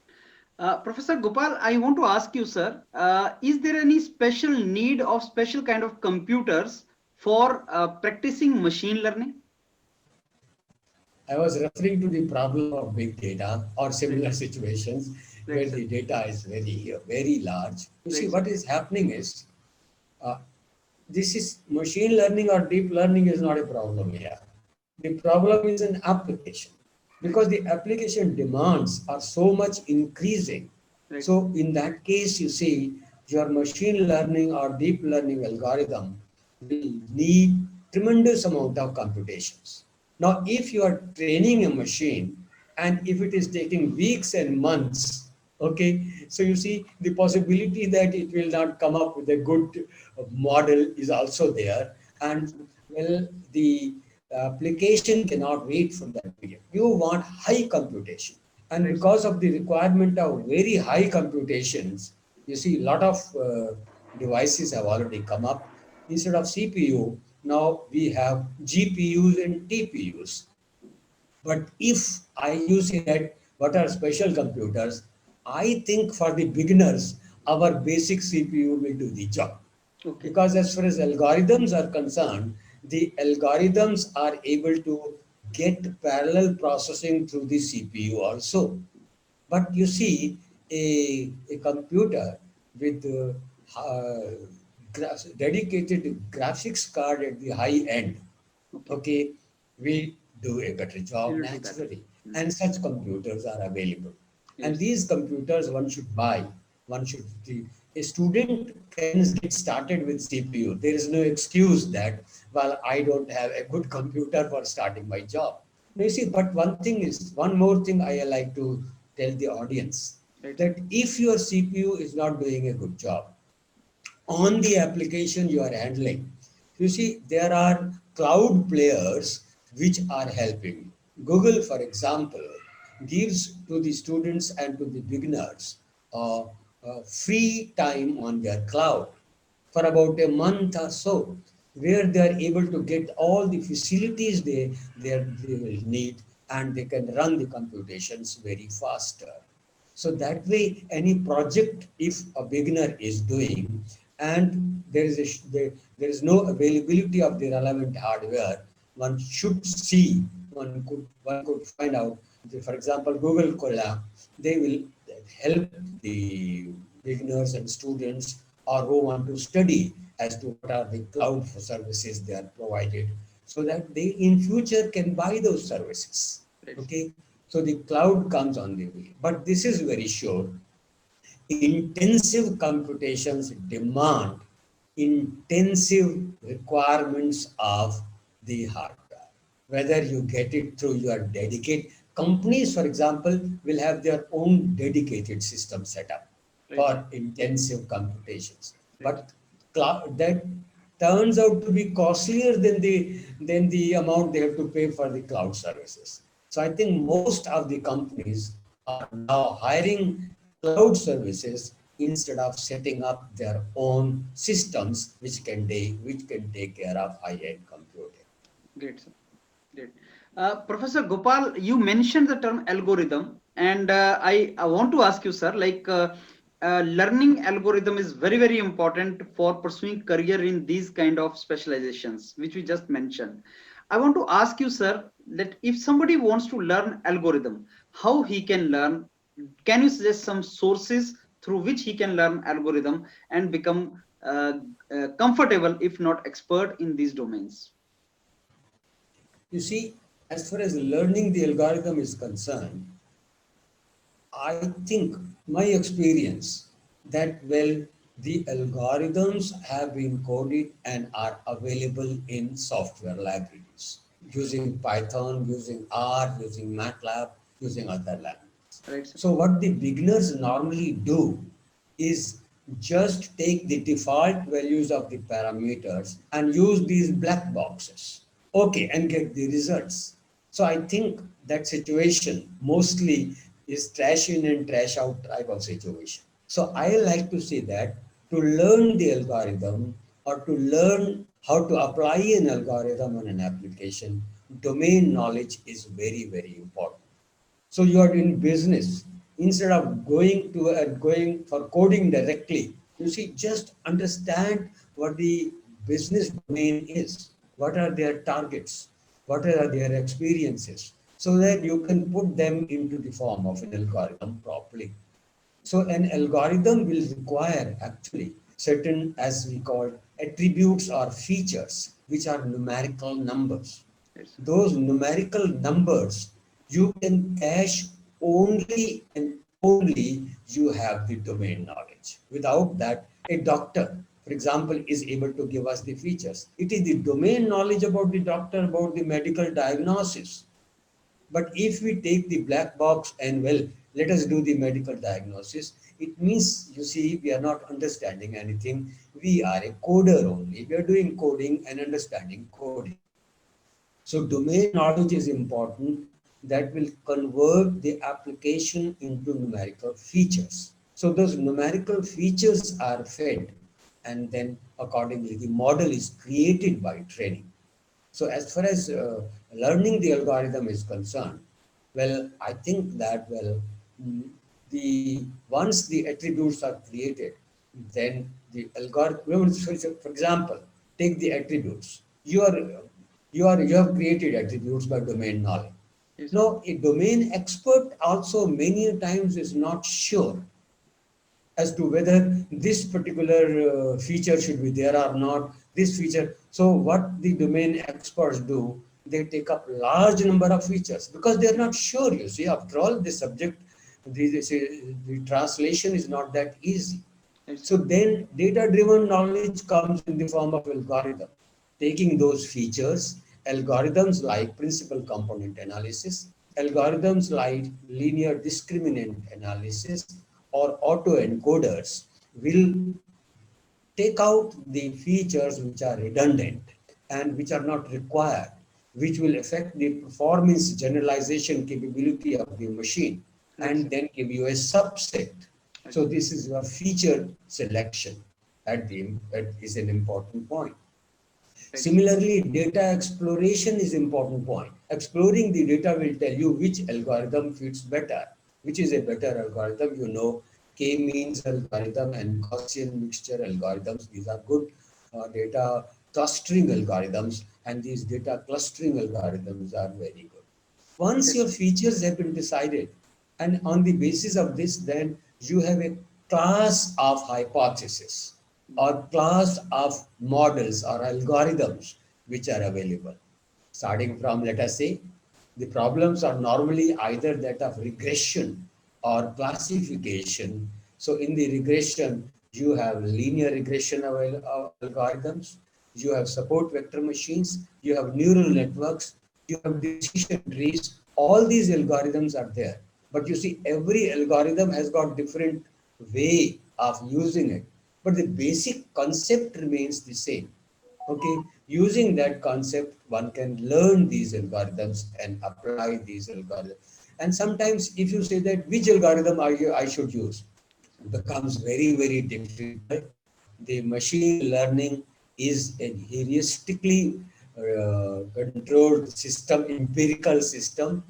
Professor Gopal, I want to ask you, sir, is there any special need of special kind of computers for practicing machine learning? I was referring to the problem of big data or similar situations Right, where sir. the data is very large. You see, Right, what is happening is uh, this is machine learning or deep learning is not a problem here. The problem is an application right, because the application demands are so much increasing. right, So in that case, you see, your machine learning or deep learning algorithm will need tremendous amount of computations. Now, if you are training a machine and if it is taking weeks and months, okay, so you see the possibility that it will not come up with a good model is also there. And well, the application cannot wait for that period. You want high computation. And right, sir. because of the requirement of very high computations, you see a lot of devices have already come up. Instead of CPU, now we have GPUs and TPUs. But if I use that, what are special computers? I think for the beginners, our basic CPU will do the job. Okay. Because as far as algorithms are concerned, the algorithms are able to get parallel processing through the CPU also. But you see, a computer with dedicated graphics card at the high end, Okay. okay, we do a better job We'll do that. naturally. And such computers are available. And Yes. these computers one should buy, one should, a student can get started with CPU. There is no excuse that, well, I don't have a good computer for starting my job. Now, you see, but one more thing I like to tell the audience Right, sir. that if your CPU is not doing a good job, on the application you are handling. You see, there are cloud players which are helping. Google, for example, gives to the students and to the beginners free time on their cloud for about a month or so, where they are able to get all the facilities they will need and they can run the computations very faster. So that way, any project, if a beginner is doing, and there is no availability of the relevant hardware, one should see, one could find out. For example, Google Colab, they will help the beginners and students or who want to study as to what are the cloud services they are provided, so that they in future can buy those services. Right, sir. Okay, so the cloud comes on the way, but this is very sure. Intensive computations demand intensive requirements of the hardware. whether you get it through your dedicated companies, for example, will have their own dedicated system set up Right. for intensive computations. Right. But that turns out to be costlier than the amount they have to pay for the cloud services. So I think most of the companies are now hiring cloud services instead of setting up their own systems which can take care of high-end computing. Great, sir. Great. Professor Gopal, you mentioned the term algorithm, and I want to ask you, sir, like learning algorithm is very, very important for pursuing career in these kind of specializations, which we just mentioned. I want to ask you, sir, that if somebody wants to learn algorithm, how he can learn? Can you suggest some sources through which he can learn algorithm and become comfortable, if not expert, in these domains? You see, as far as learning the algorithm is concerned, I think my experience that well, the algorithms have been coded and are available in software libraries using Python, using R, using MATLAB, using other languages. Right, sir. So what the beginners normally do is just take the default values of the parameters and use these black boxes. Okay, and get the results. So I think that situation mostly is trash in and trash out type of situation. So I like to say that to learn the algorithm or to learn how to apply an algorithm on an application, domain knowledge is very, very important. So you are in business. Instead of going for coding directly, you see, just understand what the business domain is. What are their targets? What are their experiences? So that you can put them into the form of an algorithm properly. So an algorithm will require actually certain, as we call, attributes or features, which are numerical numbers. Right, sir. Those numerical numbers you can cache only and only you have the domain knowledge. Without that, a doctor, for example, is able to give us the features. It is the domain knowledge about the doctor, about the medical diagnosis. But if we take the black box and well, let us do the medical diagnosis, it means, you see, we are not understanding anything. We are a coder only. We are doing coding and understanding coding. So domain knowledge is important that will convert the application into numerical features. So those numerical features are fed and then accordingly the model is created by training. So as far as learning the algorithm is concerned, well, I think that mm, the once the attributes are created, then the algorithm. For example, take the attributes. You have created attributes by domain knowledge. Yes, sir. Now, a domain expert also many times is not sure as to whether this particular feature should be there or not, this feature. So what the domain experts do, they take up large number of features because they're not sure, you see, after all, the subject, the translation is not that easy. Right, So sir. then data-driven knowledge comes in the form of algorithm, taking those features, algorithms like principal component analysis, algorithms like linear discriminant analysis, or autoencoders will take out the features which are redundant and which are not required, which will affect the performance generalization capability of the machine Right, sir. and then give you a subset. Right. So this is your feature selection that is an important point. Right. Similarly, data exploration is important point. Exploring the data will tell you which algorithm fits better, which is a better algorithm. You know, K-means algorithm and Gaussian mixture algorithms. These are good data clustering algorithms, and these data clustering algorithms are very good. Once Right, your sir. features have been decided, and on the basis of this, then you have a class of hypotheses or class of models or algorithms which are available. Starting from, let us say, the problems are normally either that of regression or classification. So in the regression, you have linear regression algorithms, you have support vector machines, you have neural networks, You have decision trees. All these algorithms are there. But you see, every algorithm has got different way of using it. But the basic concept remains the same. Okay, using that concept, one can learn these algorithms and apply these algorithms. And sometimes, if you say that which algorithm I should use, becomes very, very difficult. The machine learning is a heuristically controlled system, empirical system.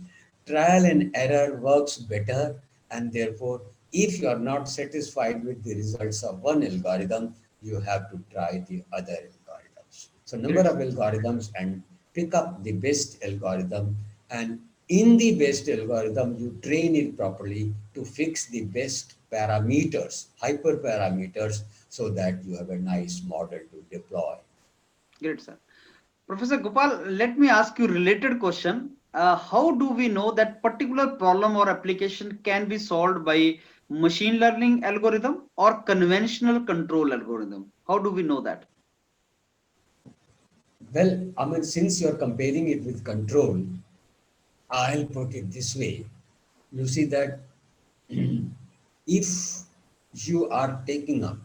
Trial and error works better, and therefore, if you are not satisfied with the results of one algorithm, you have to try the other algorithms. So, number Great, of sir. algorithms and pick up the best algorithm, and in the best algorithm, you train it properly to fix the best parameters, hyperparameters, so that you have a nice model to deploy. Great, sir. Professor Gopal, let me ask you related question. How do we know that particular problem or application can be solved by machine learning algorithm or conventional control algorithm? How do we know that? Well, I mean, since you're comparing it with control, I'll put it this way. You see that if you are taking up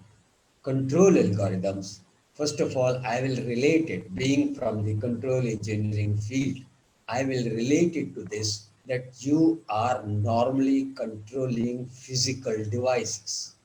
control algorithms, first of all, I will relate it, being from the control engineering field, I will relate it to this that you are normally controlling physical devices.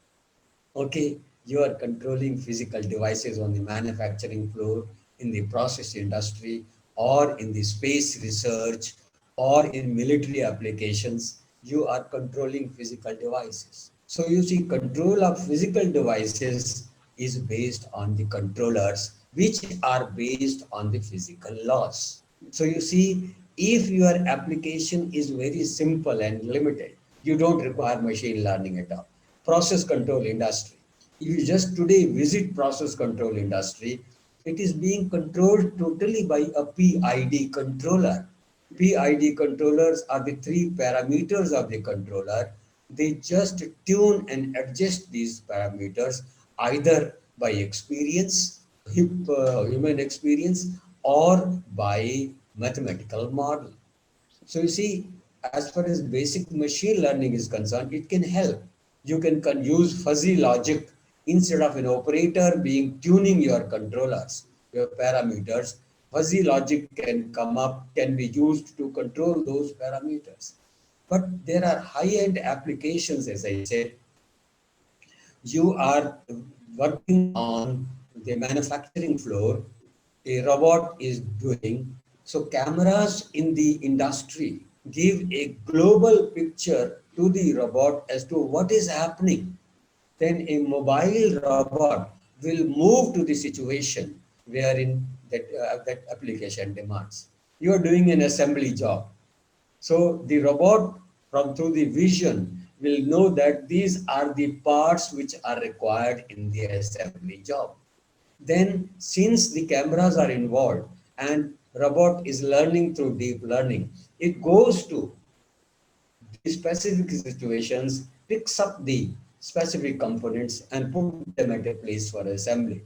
Okay, you are controlling physical devices on the manufacturing floor, in the process industry, or in the space research, or in military applications. You are controlling physical devices. So you see, control of physical devices is based on the controllers, which are based on the physical laws. So you see, if your application is very simple and limited, you don't require machine learning at all. Process control industry. If you just today visit process control industry, it is being controlled totally by a PID controller. PID controllers are the three parameters of the controller. They just tune and adjust these parameters either by experience, human experience, or by mathematical model. So you see, as far as basic machine learning is concerned, it can help. You can use fuzzy logic instead of an operator being tuning your controllers, your parameters. Fuzzy logic can come up, can be used to control those parameters. But there are high-end applications, as I said, you are working on the manufacturing floor, a robot is doing. So cameras in the industry give a global picture to the robot as to what is happening. Then a mobile robot will move to the situation wherein that application demands. You are doing an assembly job. So the robot from through the vision will know that these are the parts which are required in the assembly job. Then since the cameras are involved and robot is learning through deep learning, it goes to the specific situations, picks up the specific components and put them at a place for assembly.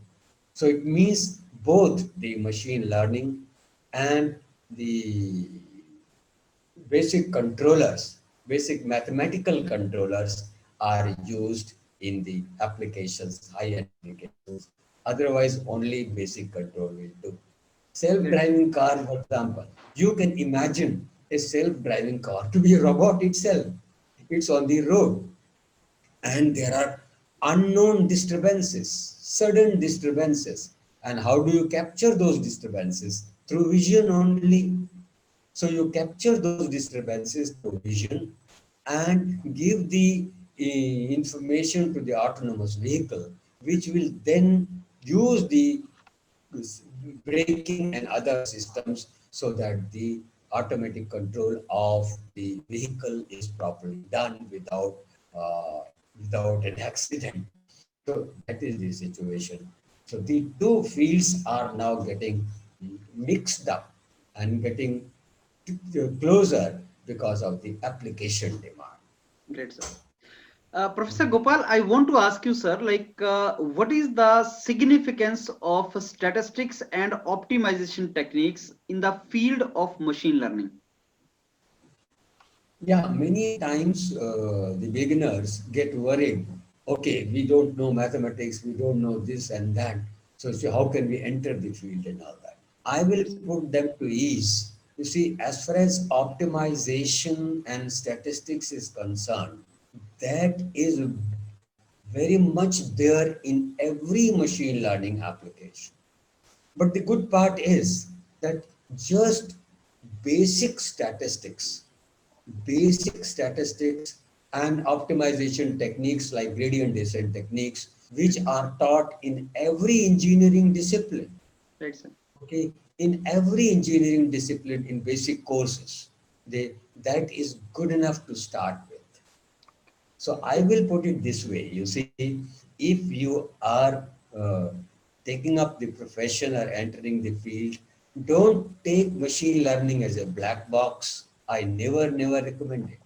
So it means both the machine learning and the basic controllers, basic mathematical controllers are used in the applications, high-end applications. Otherwise, only basic control will do. Great. Self-driving car, for example, you can imagine a self-driving car to be a robot itself. It's on the road and there are unknown disturbances, sudden disturbances. And how do you capture those disturbances? Through vision only. So you capture those disturbances through vision and give the information to the autonomous vehicle, which will then use the braking and other systems so that the automatic control of the vehicle is properly done uh, without an accident. So that is the situation. So the two fields are now getting mixed up and getting closer because of the application demand. Great, sir. Professor Gopal, I want to ask you, sir, what is the significance of statistics and optimization techniques in the field of machine learning? Yeah, many times the beginners get worried. Okay, we don't know mathematics, we don't know this and that. So how can we enter the field and all that? I will put them to ease. You see, as far as optimization and statistics is concerned, that is very much there in every machine learning application. But the good part is that just basic statistics, basic statistics and optimization techniques like gradient descent techniques, which are taught in every engineering discipline. Right, sir. Okay, in every engineering discipline in basic courses, that is good enough to start with. So I will put it this way. You see, if you are taking up the profession or entering the field, don't take machine learning as a black box. I never recommend it.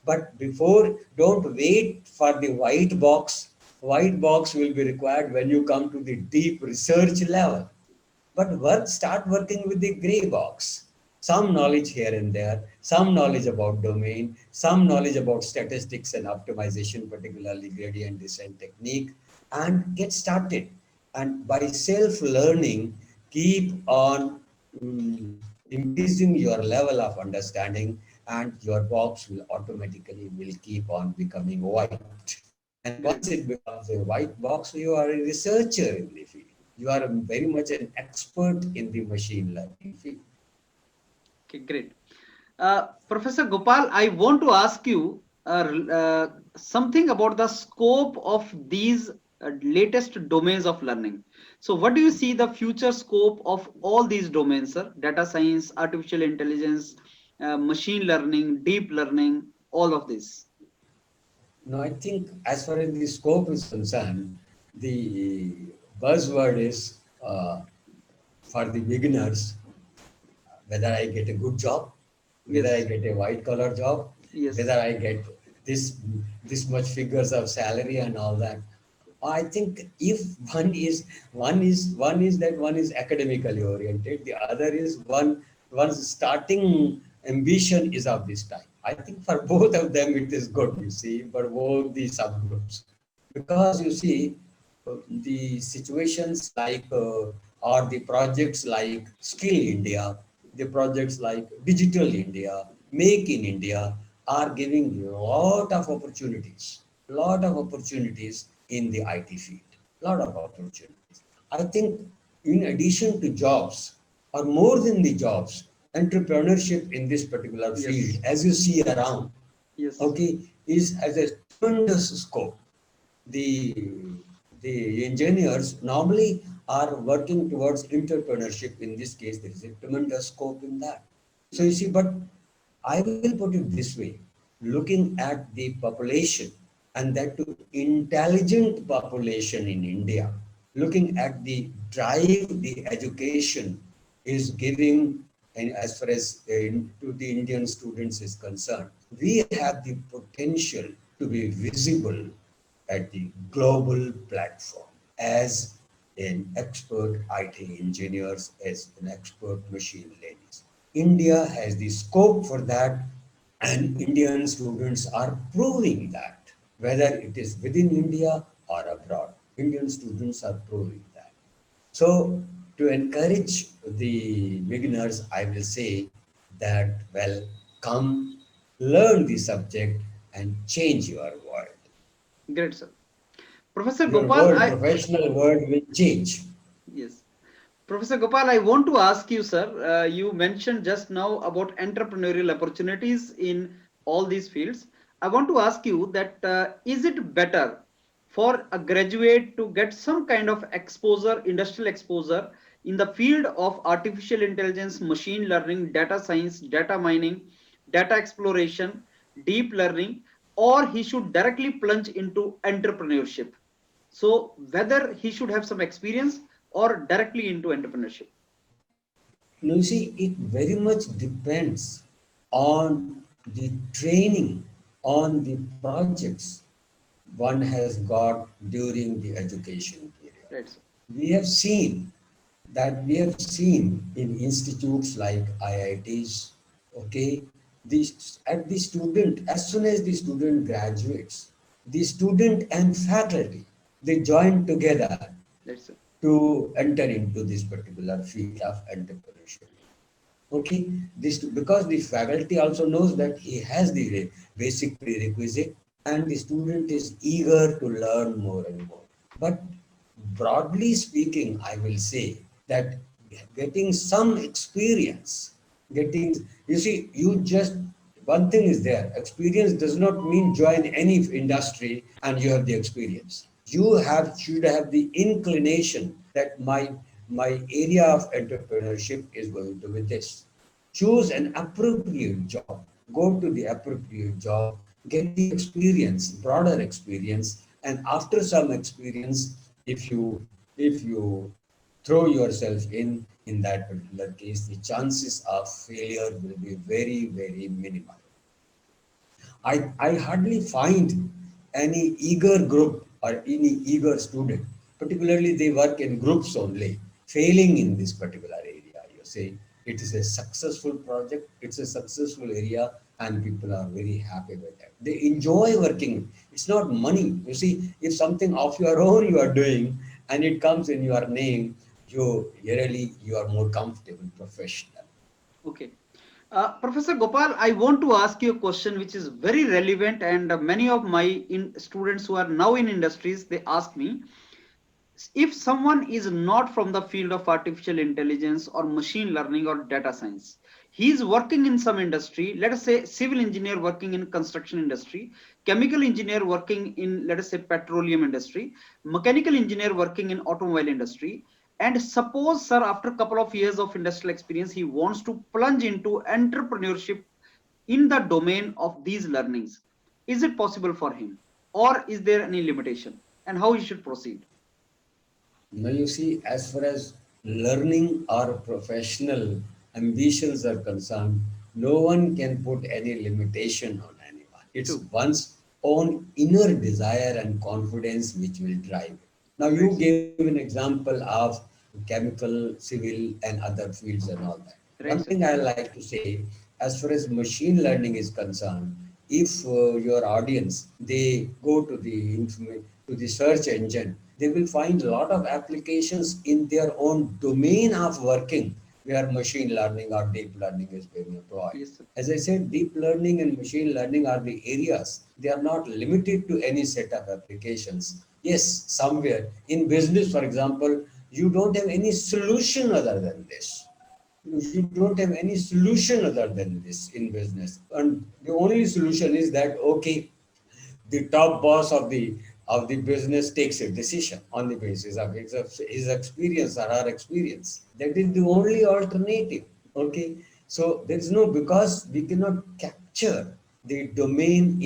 But before, don't wait for the white box. White box will be required when you come to the deep research level. But start working with the gray box. Some knowledge here and there, some knowledge about domain, some knowledge about statistics and optimization, particularly gradient descent technique, and get started. And by self-learning, keep on increasing your level of understanding, and your box will automatically will keep on becoming white. And Great. once it becomes a white box, you are a researcher in the field. You are very much an expert in the machine learning field. Okay, great. Professor Gopal, I want to ask you something about the scope of these latest domains of learning. So, what do you see the future scope of all these domains, sir? Data science, artificial intelligence, machine learning, deep learning, all of this. Now, I think as far as the scope is concerned, the buzzword is for the beginners, whether I get a good job, whether I Yes, get a white collar job, yes, whether I get this this much figures of salary and all that. I think if one is that one is academically oriented, the other is one's starting ambition is of this type. I think for both of them it is good, you see, for both the subgroups. Because you see, the situations like or the projects like Skill India, the projects like Digital India, Make in India are giving lot of opportunities in the IT field, lot of opportunities. I think in addition to jobs, or more than the jobs, entrepreneurship in this particular field, yes, as you see around, yes, okay, is as a tremendous scope. The the engineers normally are working towards entrepreneurship. In this case, there is a tremendous scope in that. So you yes, see, but I will put it this way: looking at the population, and that to intelligent population in India, looking at the drive the education is giving, and as far as to the Indian students is concerned, we have the potential to be visible at the global platform as an expert IT engineers, as an expert machine learners. India has the scope for that, and Indian students are proving that, whether it is within India or abroad. Indian students are proving that. So, to encourage the beginners, I will say that, well, come learn the subject and change your world. great, sir. Professor Your Gopal, world, professional world will change. yes. Professor Gopal, I want to ask you, sir. You mentioned just now about entrepreneurial opportunities in all these fields. I want to ask you that is it better for a graduate to get some kind of exposure, industrial exposure in the field of artificial intelligence, machine learning, data science, data mining, data exploration, deep learning, or he should directly plunge into entrepreneurship? So whether he should have some experience or directly into entrepreneurship. Now, you see, it very much depends on the training, on the projects. one has got during the education period. Right, sir. We have seen in institutes like IITs, okay, at the student, as soon as the student graduates, the student and faculty, they join together Right, sir. to enter into this particular field of entrepreneurship. Okay, this because the faculty also knows that he has the basic prerequisite and the student is eager to learn more and more. But broadly speaking, I will say that getting some experience, getting, you see, you just, one thing is there, experience does not mean join any industry and you have the experience. You should have the inclination that my area of entrepreneurship is going to be this. Choose an appropriate job, go to the appropriate job, get the experience, broader experience, and after some experience, if you throw yourself in that particular case, the chances of failure will be very, very minimal. I hardly find any eager group or any eager student, particularly they work in groups only, failing in this particular area. You say it is a successful project, it's a successful area, and people are very happy with that. They enjoy working. It's not money. You see, if something of your own you are doing and it comes in your name, you are more comfortable, professional. Okay. Professor Gopal, I want to ask you a question which is very relevant, and many of my students who are now in industries, they ask me, if someone is not from the field of artificial intelligence or machine learning or data science, he is working in some industry, let us say civil engineer working in construction industry, chemical engineer working in, let us say, petroleum industry, mechanical engineer working in automobile industry, and suppose, sir, after a couple of years of industrial experience, he wants to plunge into entrepreneurship in the domain of these learnings. Is it possible for him, or is there any limitation, and how he should proceed? Now, you see, as far as learning or professional ambitions are concerned, no one can put any limitation on anyone. It's True. one's own inner desire and confidence which will drive it. Now, Right, you sir. gave an example of chemical, civil, and other fields and all that. Right, One sir. thing I like to say, as far as machine learning is concerned, if your audience they go to the search engine, they will find a lot of applications in their own domain of working where machine learning or deep learning is being employed. Yes, sir. As I said, deep learning and machine learning are the areas. They are not limited to any set of applications. Yes, somewhere in business, for example, you don't have any solution other than this. You don't have any solution other than this in business. And the only solution is that, okay, the top boss of the business takes a decision on the basis of his experience or her experience. That is the only alternative. Okay, so there is no, because we cannot capture the domain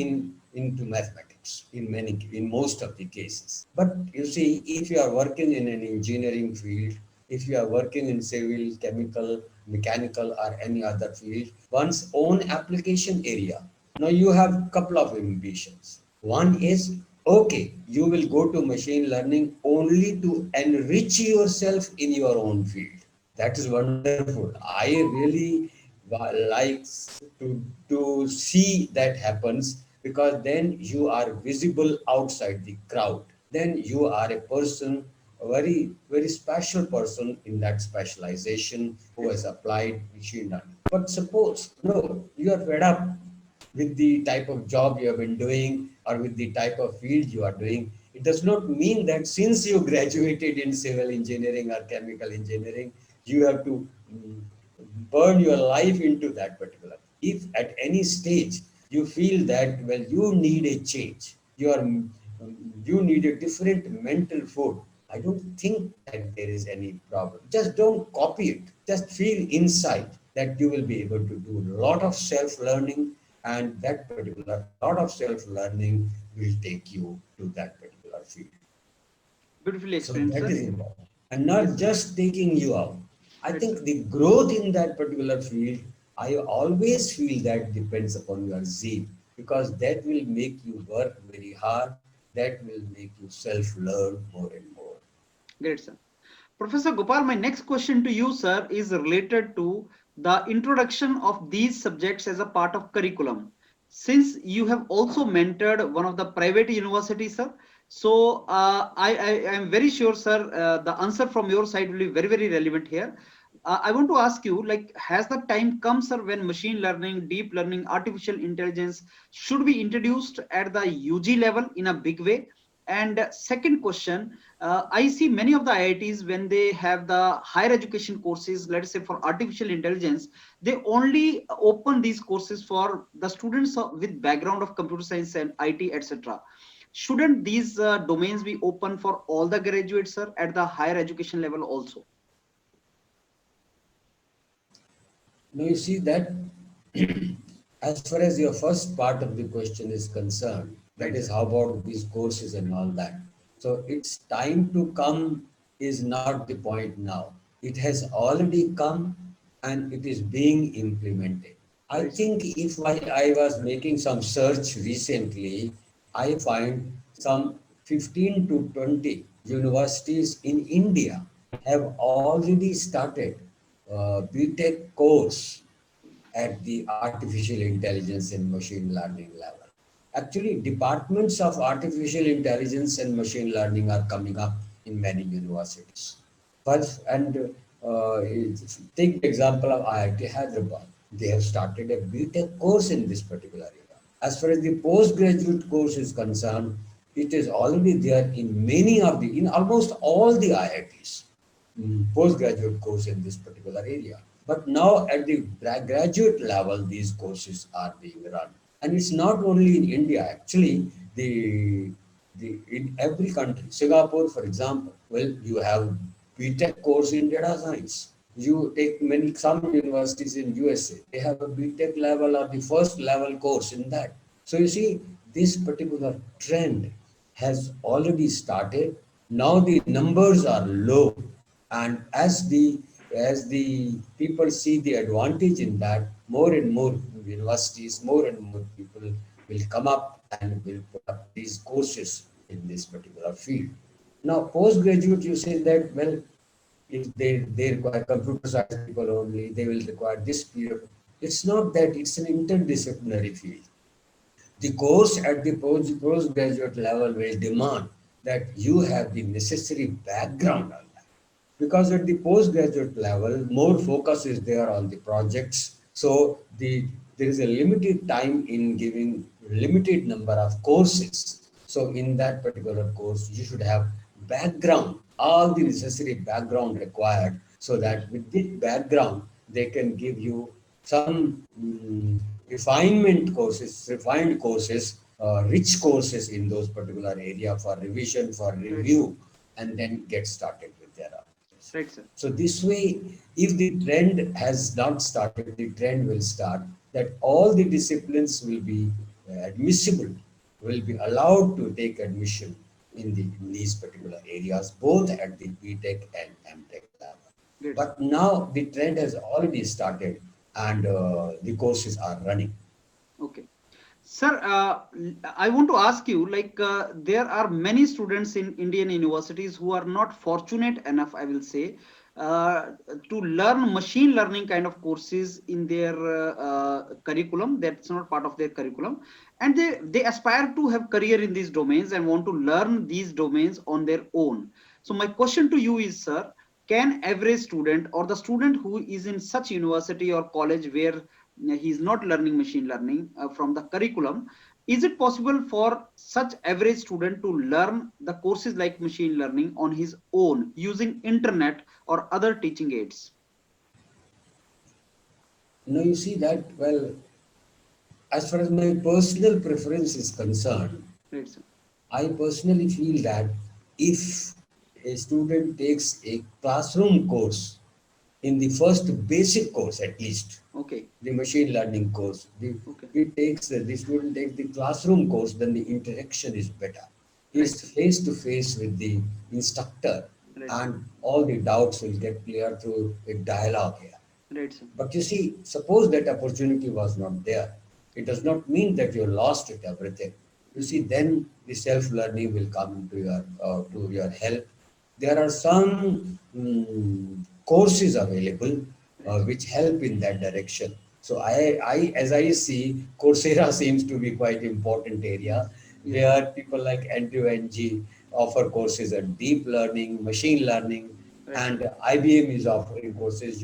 into mathematics in most of the cases. But you see, if you are working in an engineering field, if you are working in civil, chemical, mechanical, or any other field, one's own application area. Now you have a couple of ambitions. One is, okay, you will go to machine learning only to enrich yourself in your own field. That is wonderful. I really like to see that happens, because then you are visible outside the crowd. Then you are a person, a very, very special person in that specialization who Right, has sir. applied machine learning. But suppose, no, you are fed up with the type of job you have been doing or with the type of field you are doing. It does not mean that since you graduated in civil engineering or chemical engineering, you have to burn your life into that particular. If at any stage you feel that, well, you need a change, you need a different mental food, I don't think that there is any problem. Just don't copy it. Just feel inside that you will be able to do a lot of self-learning, and that particular lot of self-learning will take you to that particular field. Beautifully So explained, that sir. is important. And not Yes, sir. just taking you out. I Right, sir. think the growth in that particular field, I always feel that depends upon your zeal, because that will make you work very hard that will make you self-learn more and more. Great, sir. Professor Gopal, my next question to you, sir, is related to the introduction of these subjects as a part of curriculum. Since you have also mentored one of the private universities, sir, so I am very sure, sir, the answer from your side will be very, very relevant here. I want to ask you, like, has the time come, sir, when machine learning, deep learning, artificial intelligence should be introduced at the UG level in a big way? And second question, I see many of the IITs when they have the higher education courses, let's say for artificial intelligence, they only open these courses for the students with background of computer science and IT, etc. Shouldn't these domains be open for all the graduates, sir, at the higher education level also? Now you see that as far as your first part of the question is concerned, that Right, is sir. how about these courses and all that. So it's time to come is not the point now. It has already come and it is being implemented. I Right, sir. think if I was making some search recently, I find some 15 to 20 universities in India have already started BTech course at the artificial intelligence and machine learning level. Actually, departments of artificial intelligence and machine learning are coming up in many universities. First, and take the example of IIT Hyderabad. They have started a BTech course in this particular area. As far as the postgraduate course is concerned, it is already there in in almost all the IITs, postgraduate course in this particular area. But now at the graduate level, these courses are being run. And it's not only in India, actually, in every country. Singapore, for example, well, you have BTech course in data science. You take some universities in USA, they have a BTech level or the first level course in that. So you see, this particular trend has already started. Now the numbers are low, and as the people see the advantage in that, more and more universities, more and more people will come up and will put up these courses in this particular field. Now, postgraduate, you say that, well, if they require computer science people only, they will require this period. It's not that, it's an interdisciplinary field. The course at the postgraduate level will demand that you have the necessary background on that. Because at the postgraduate level, more focus is there on the projects. So there is a limited time in giving limited number of courses. So in that particular course, you should have background, all the necessary background required, so that with this background, they can give you some refined courses, rich courses in those particular area for revision, for Right, sir. review, and then get started with their applications. Right, sir. So this way, if the trend has not started, the trend will start that all the disciplines will be admissible, will be allowed to take admission in these particular areas, both at the BTech and MTech level. Great, sir. But now the trend has already started and the courses are running. Okay. Sir, I want to ask you, like, there are many students in Indian universities who are not fortunate enough, I will say, to learn machine learning kind of courses in their curriculum. That's not part of their curriculum. And they aspire to have career in these domains and want to learn these domains on their own. So my question to you is, sir, can average student or the student who is in such university or college where he is not learning machine learning from the curriculum, is it possible for such average student to learn the courses like machine learning on his own using internet or other teaching aids? Now you see that, well, as far as my personal preference is concerned, Right, sir. I personally feel that if a student takes a classroom course in the first basic course at least, Okay. the machine learning course, Okay. the student takes the classroom course, then the interaction is better. Right, He's sir. face to face with the instructor, Right, sir. and all the doubts will get cleared through a dialogue here. Right, sir. But you see, suppose that opportunity was not there. It does not mean that you lost it everything. You see, then the self-learning will come to your help. There are some courses available Right. which help in that direction. So as I see, Coursera seems to be quite important area Yes. where people like Andrew Ng offer courses on deep learning, machine learning, Right. and IBM is offering courses,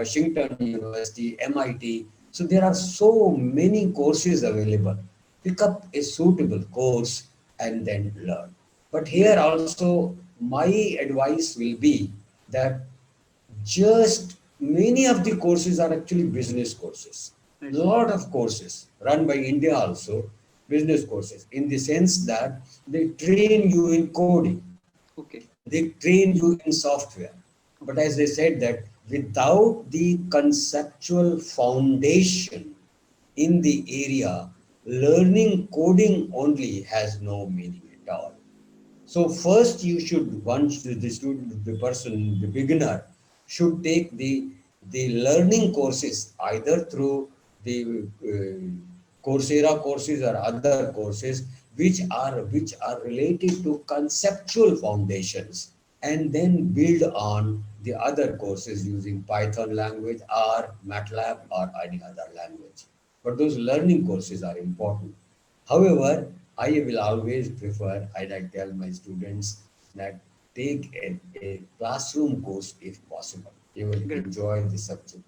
Washington University, MIT. So there are so many courses available. Pick up a suitable course and then learn. But here Great. also, my advice will be that just many of the courses are actually business courses. Right, sir. Lot of courses run by India also, business courses, in the sense that they train you in coding, Okay. they train you in software. But Okay. as I said that without the conceptual foundation in the area, learning coding only has no meaning at all. So first you should, once the student, the person, the beginner should take the learning courses either through the Coursera courses or other courses which are related to conceptual foundations, and then build on the other courses using Python language or MATLAB or any other language. But those learning courses are important. However, I will always prefer, and I tell my students that take a classroom course if possible. You will Great. enjoy the subject.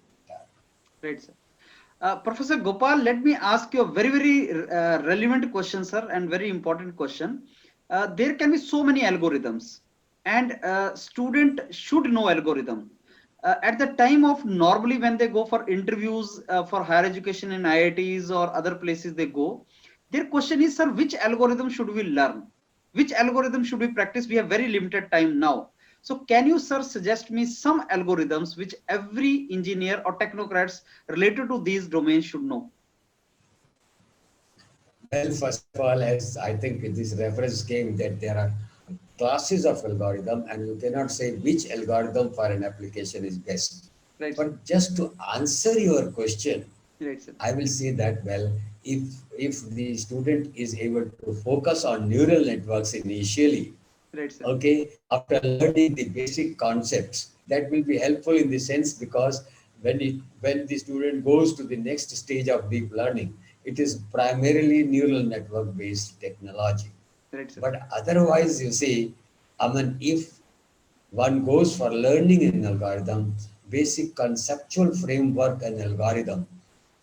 Great, sir. Professor Gopal, let me ask you a very, very relevant question, sir, and very important question. There can be so many algorithms, and student should know algorithm. At the time of normally when they go for interviews for higher education in IITs or other places they go, their question is, sir, which algorithm should we learn? Which algorithm should we practice? We have very limited time now. So can you, sir, suggest me some algorithms which every engineer or technocrats related to these domains should know? Well, first of all, as I think this reference came that there are classes of algorithm and you cannot say which algorithm for an application is best. Right, sir. But just to answer your question, Right, sir. I will say that, well, if the student is able to focus on neural networks initially, Right, sir. okay, after learning the basic concepts, that will be helpful in the sense because when the student goes to the next stage of deep learning, it is primarily neural network based technology. Right, sir. But otherwise, you see, I mean, if one goes for learning an algorithm, basic conceptual framework and algorithm,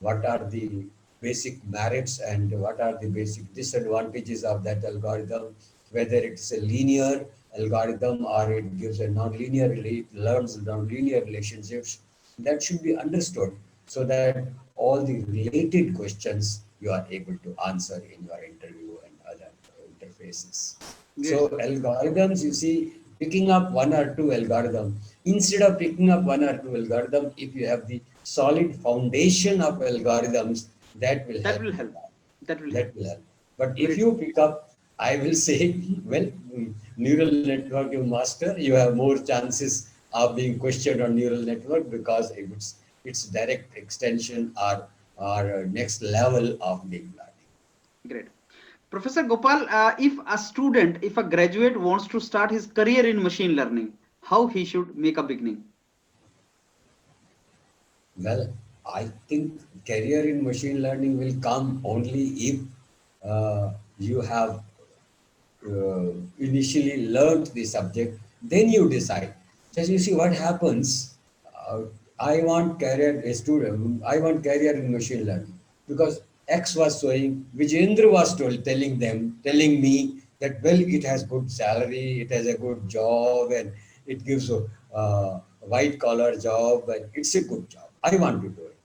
what are the basic merits and what are the basic disadvantages of that algorithm, whether it's a linear algorithm or it gives a non-linear, it learns non-linear relationships, that should be understood so that all the related questions you are able to answer in your interview and other interfaces. Great, So sir. algorithms, you see, picking up one or two algorithm, instead of picking up one or two algorithm, if you have the solid foundation of algorithms, that will That help will you help. a lot. That will help. That will help. But if Great, you sir. pick up, I will say, well, neural network you master, you have more chances of being questioned on neural network because it's direct extension or next level of deep learning. Great. Professor Gopal, if a student, if a graduate wants to start his career in machine learning, how he should make a beginning? Well, I think career in machine learning will come only if you have initially learned the subject, then you decide. Just you see what happens. Uh, I want career a student. I want career in machine learning because X was showing. Vijendra was telling me that well, it has good salary, it has a good job, and it gives a white collar job, and it's a good job. I want to do it.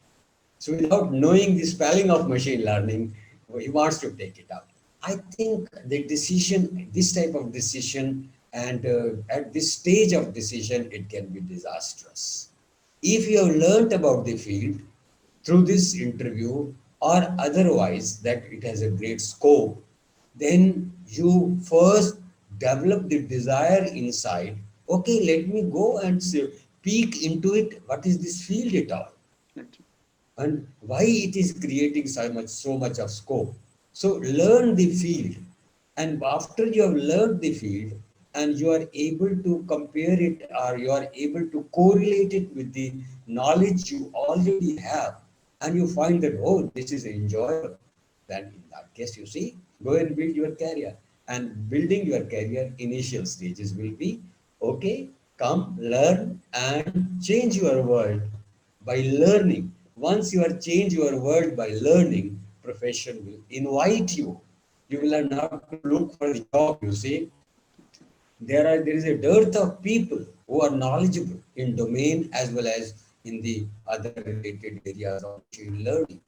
So without knowing the spelling of machine learning, he wants to take it up. I think the decision, this type of decision, and at this stage of decision, it can be disastrous. If you have learnt about the field through this interview or otherwise that it has a great scope, then you first develop the desire inside. Okay, let me go and peek into it. What is this field at all? Right. And why it is creating so much of scope. So learn the field, and after you have learned the field and you are able to compare it, or you are able to correlate it with the knowledge you already have, and you find that, oh, this is enjoyable, then in that case, you see, go and build your career. And building your career, initial stages will be, okay, come, learn, and change your world by learning. Once you are change your world by learning, profession will invite you. You will not to look for the job, you see. There is a dearth of people who are knowledgeable in domain as well as in the other related areas of machine learning.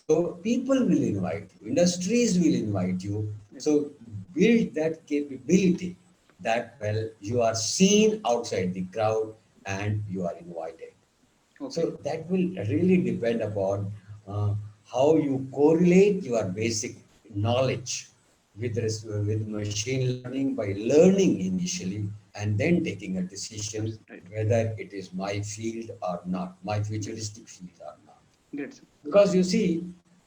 So people will invite you, industries will invite you. So build that capability that, well, you are seen outside the crowd and you are invited. Okay. So that will really depend upon how you correlate your basic knowledge with machine learning by learning initially and then taking a decision Right. whether it is my field or not, my futuristic field or not. Great, sir. Because you see,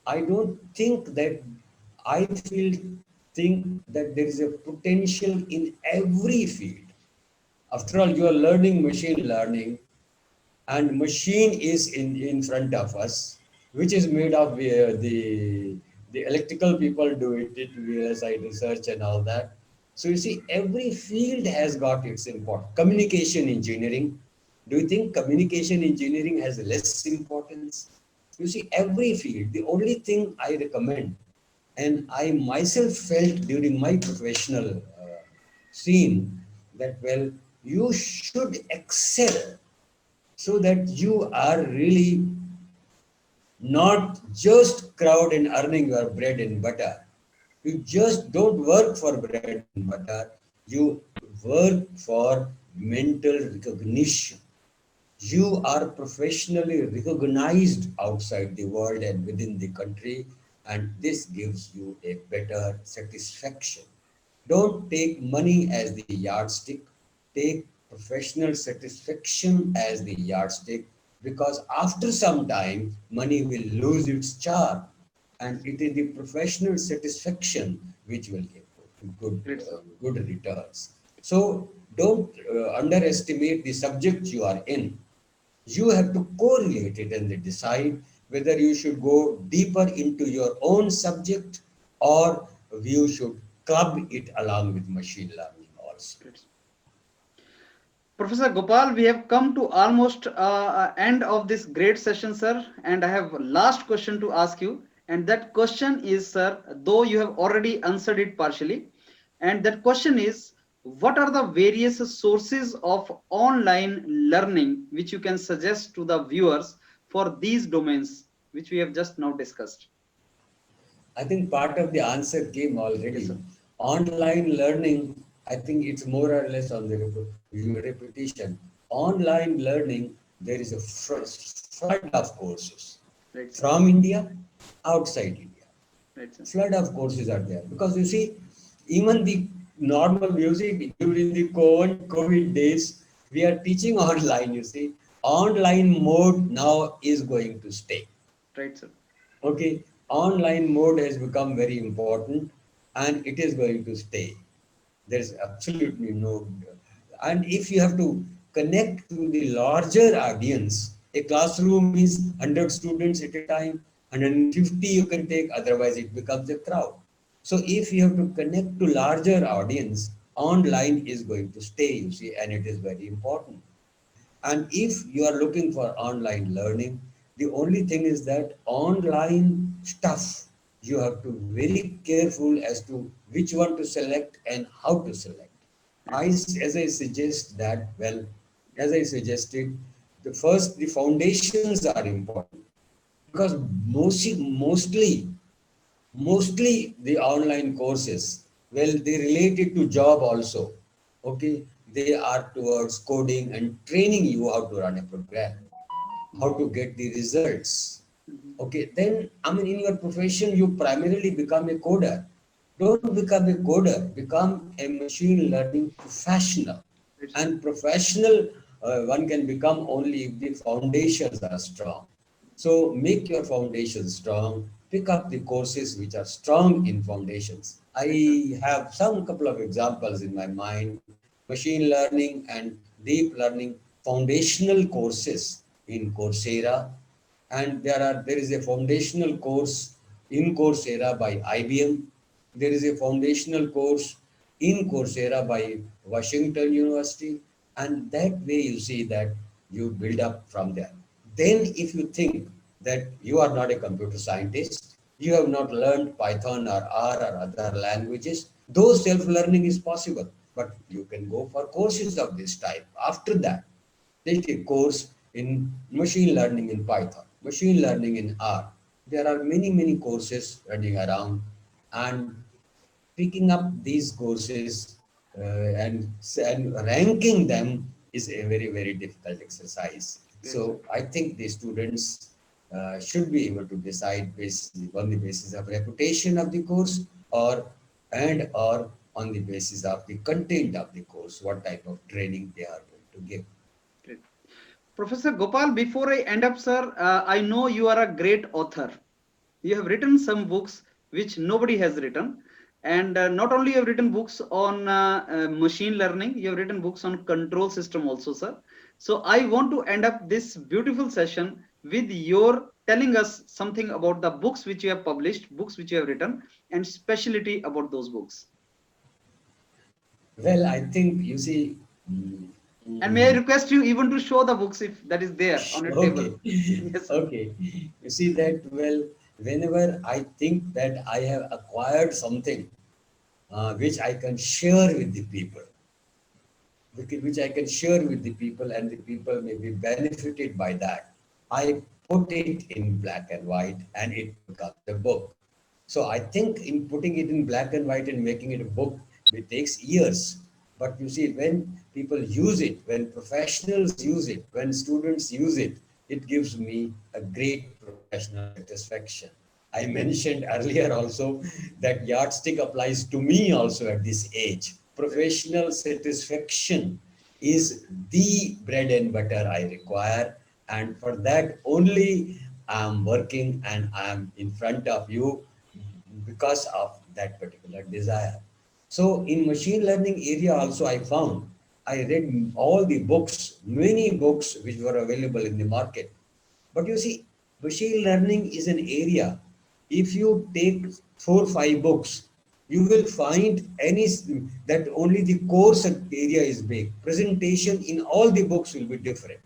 I don't think that I feel think that there is a potential in every field. After all, you are learning machine learning, and machine is in front of us, which is made of the electrical people do it VLSI research and all that. So you see, every field has got its importance. Communication engineering. Do you think communication engineering has less importance? You see, every field. The only thing I recommend, and I myself felt during my professional scene, that, well, you should excel so that you are really not just crowd and earning your bread and butter. You just don't work for bread and butter. You work for mental recognition. You are professionally recognized outside the world and within the country, and this gives you a better satisfaction. Don't take money as the yardstick, take professional satisfaction as the yardstick, because after some time, money will lose its charm, and it is the professional satisfaction which will give Great, sir. good returns. So don't underestimate the subject you are in. You have to correlate it and decide whether you should go deeper into your own subject, or you should club it along with machine learning also. Great. Professor Gopal, we have come to almost end of this great session, sir. And I have last question to ask you. And that question is, sir, though you have already answered it partially. And that question is, what are the various sources of online learning which you can suggest to the viewers for these domains, which we have just now discussed? I think part of the answer came already. Yes, sir. Online learning, I think it's more or less on the repetition. Online learning, there is a flood of courses Right, sir. from India, outside India. Right, sir. Flood of courses are there, because you see, even the normal music during the COVID days, we are teaching online. You see, online mode now is going to stay. Right, sir. Okay, online mode has become very important, and it is going to stay. There's absolutely no, and if you have to connect to the larger audience, a classroom is 100 students at a time, 150 you can take, otherwise it becomes a crowd. So if you have to connect to larger audience, online is going to stay, you see, and it is very important. And if you are looking for online learning, the only thing is that online stuff, you have to be very careful as to which one to select and how to select. As I suggest that, well, as I suggested, the foundations are important, because mostly the online courses, well, they related to job also. Okay, they are towards coding and training you how to run a program, how to get the results. Okay, then I mean, in your profession, you primarily become a coder. Don't become a coder, become a machine learning professional. And professional, one can become only if the foundations are strong. So make your foundation strong, pick up the courses which are strong in foundations. I have some couple of examples in my mind: machine learning and deep learning foundational courses in Coursera, and there is a foundational course in Coursera by IBM. There is a foundational course in Coursera by Washington University, and that way you see that you build up from there. Then, if you think that you are not a computer scientist, you have not learned Python or R or other languages, though self-learning is possible, but you can go for courses of this type. After that, take a course in machine learning in Python, machine learning in R. There are many, many courses running around, and picking up these courses and ranking them is a very, very difficult exercise. So I think the students should be able to decide based on the basis of reputation of the course, or on the basis of the content of the course, what type of training they are going to give. Great. Professor Gopal, before I end up, sir, I know you are a great author. You have written some books which nobody has written. And not only you have written books on machine learning, you have written books on control system also, sir. So I want to end up this beautiful session with your telling us something about the books which you have published, books which you have written, and specialty about those books. Well, I think you see. And may I request you even to show the books if that is there on your table. Yes. Okay. You see that, well, whenever I think that I have acquired something which I can share with the people, which I can share with the people, and the people may be benefited by that, I put it in black and white and it becomes a book. So I think in putting it in black and white and making it a book, it takes years. But you see, when people use it, when professionals use it, when students use it, it gives me a great professional satisfaction. I mentioned earlier also that yardstick applies to me also at this age. Professional satisfaction is the bread and butter I require, and for that only I'm working and I'm in front of you because of that particular desire. So in machine learning area also I read all the books, many books which were available in the market. But you see, machine learning is an area. If you take 4 or 5 books, you will find that only the course area is big. Presentation in all the books will be different.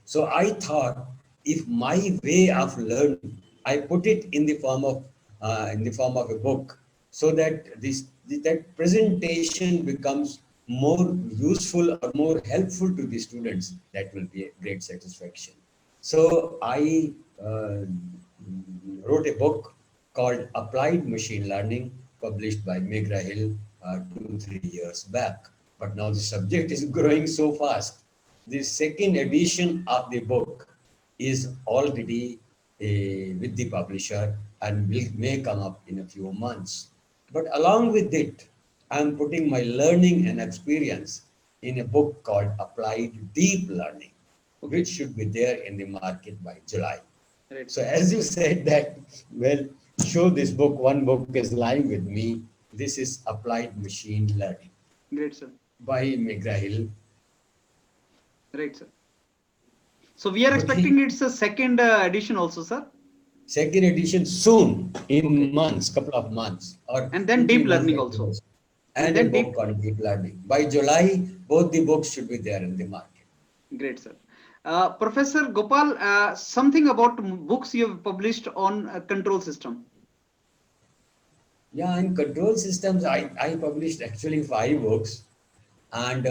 So I thought, if my way of learning, I put it in the form of a book, so that that presentation becomes more useful or more helpful to the students. That will be a great satisfaction. So I wrote a book called Applied Machine Learning, published by McGraw-Hill 2-3 years back. But now the subject is growing so fast. The second edition of the book is already with the publisher and may come up in a few months. But along with it, I'm putting my learning and experience in a book called Applied Deep Learning, which should be there in the market by July. Right. So as you said that, well, show this book, one book is lying with me. This is Applied Machine Learning. Great, sir. By McGraw-Hill. Right, sir. So we are expecting it's a second edition also, sir. Second edition soon, in months, couple of months. And then deep learning also. And a book on deep learning. By July, both the books should be there in the market. Great, sir. Professor Gopal, something about books you have published on control system. Yeah, in control systems, I published actually 5 books, and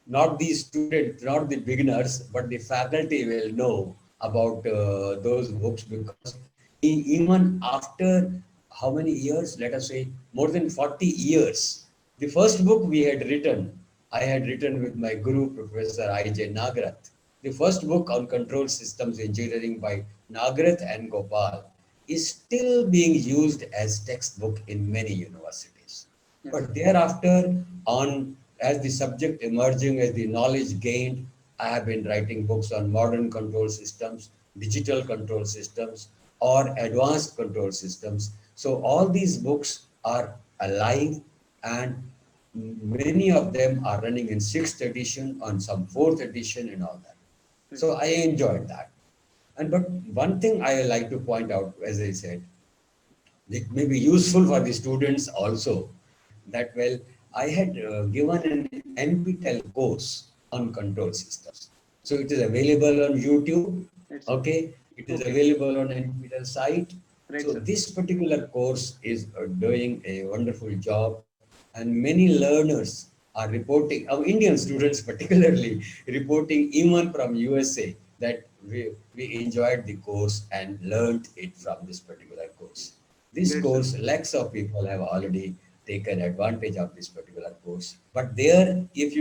not the students, not the beginners, but the faculty will know about those books, because even after how many years, let us say more than 40 years, the first book I had written with my guru, Professor I.J. Nagarath. The first book on control systems engineering by Nagarath and Gopal is still being used as textbook in many universities. Yes. But thereafter, as the subject emerging, as the knowledge gained, I have been writing books on modern control systems, digital control systems, or advanced control systems. So all these books are alive, and many of them are running in sixth edition, on some fourth edition, and all that. So I enjoyed that. And but one thing I like to point out, as I said, it may be useful for the students also, that well, I had given an NPTEL course on control systems. So it is available on YouTube. Right, sir. Okay, it is Okay. available on NPTEL site. Right, So sir. this particular course is doing a wonderful job, and many learners are reporting, Indian students particularly, reporting even from USA, that we enjoyed the course and learned it from this particular course. This Great, sir. course, lakhs of people have already taken advantage of this particular course. But there, if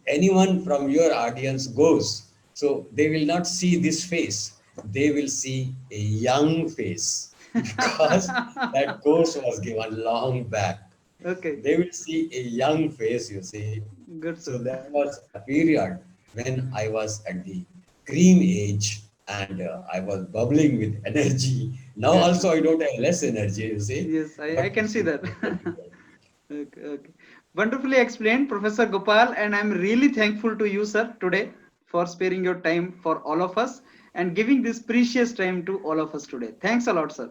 anyone from your audience goes, so they will not see this face. They will see a young face because that course was given long back. Okay. They will see a young face, you see. Good, So sir. that was a period when I was at the cream age, and I was bubbling with energy. Now Good, sir. also I don't have less energy, you see, Yes, I but can see still that. I try to work it. Okay, okay. Wonderfully explained, Professor Gopal, and I'm really thankful to you, sir, today for sparing your time for all of us and giving this precious time to all of us today. Thanks a lot, sir.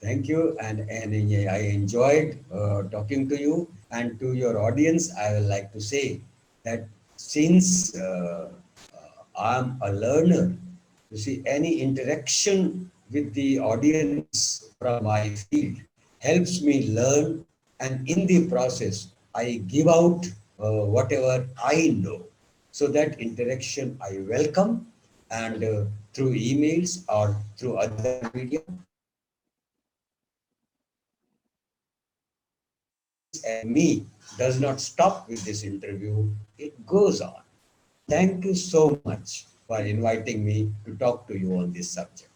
Thank you, and I enjoyed talking to you, and to your audience. I would like to say that since I'm a learner, you see, any interaction with the audience from my field helps me learn, and in the process, I give out whatever I know. So that interaction I welcome, and through emails or through other media, and me does not stop with this interview, it goes on. Thank you so much for inviting me to talk to you on this subject.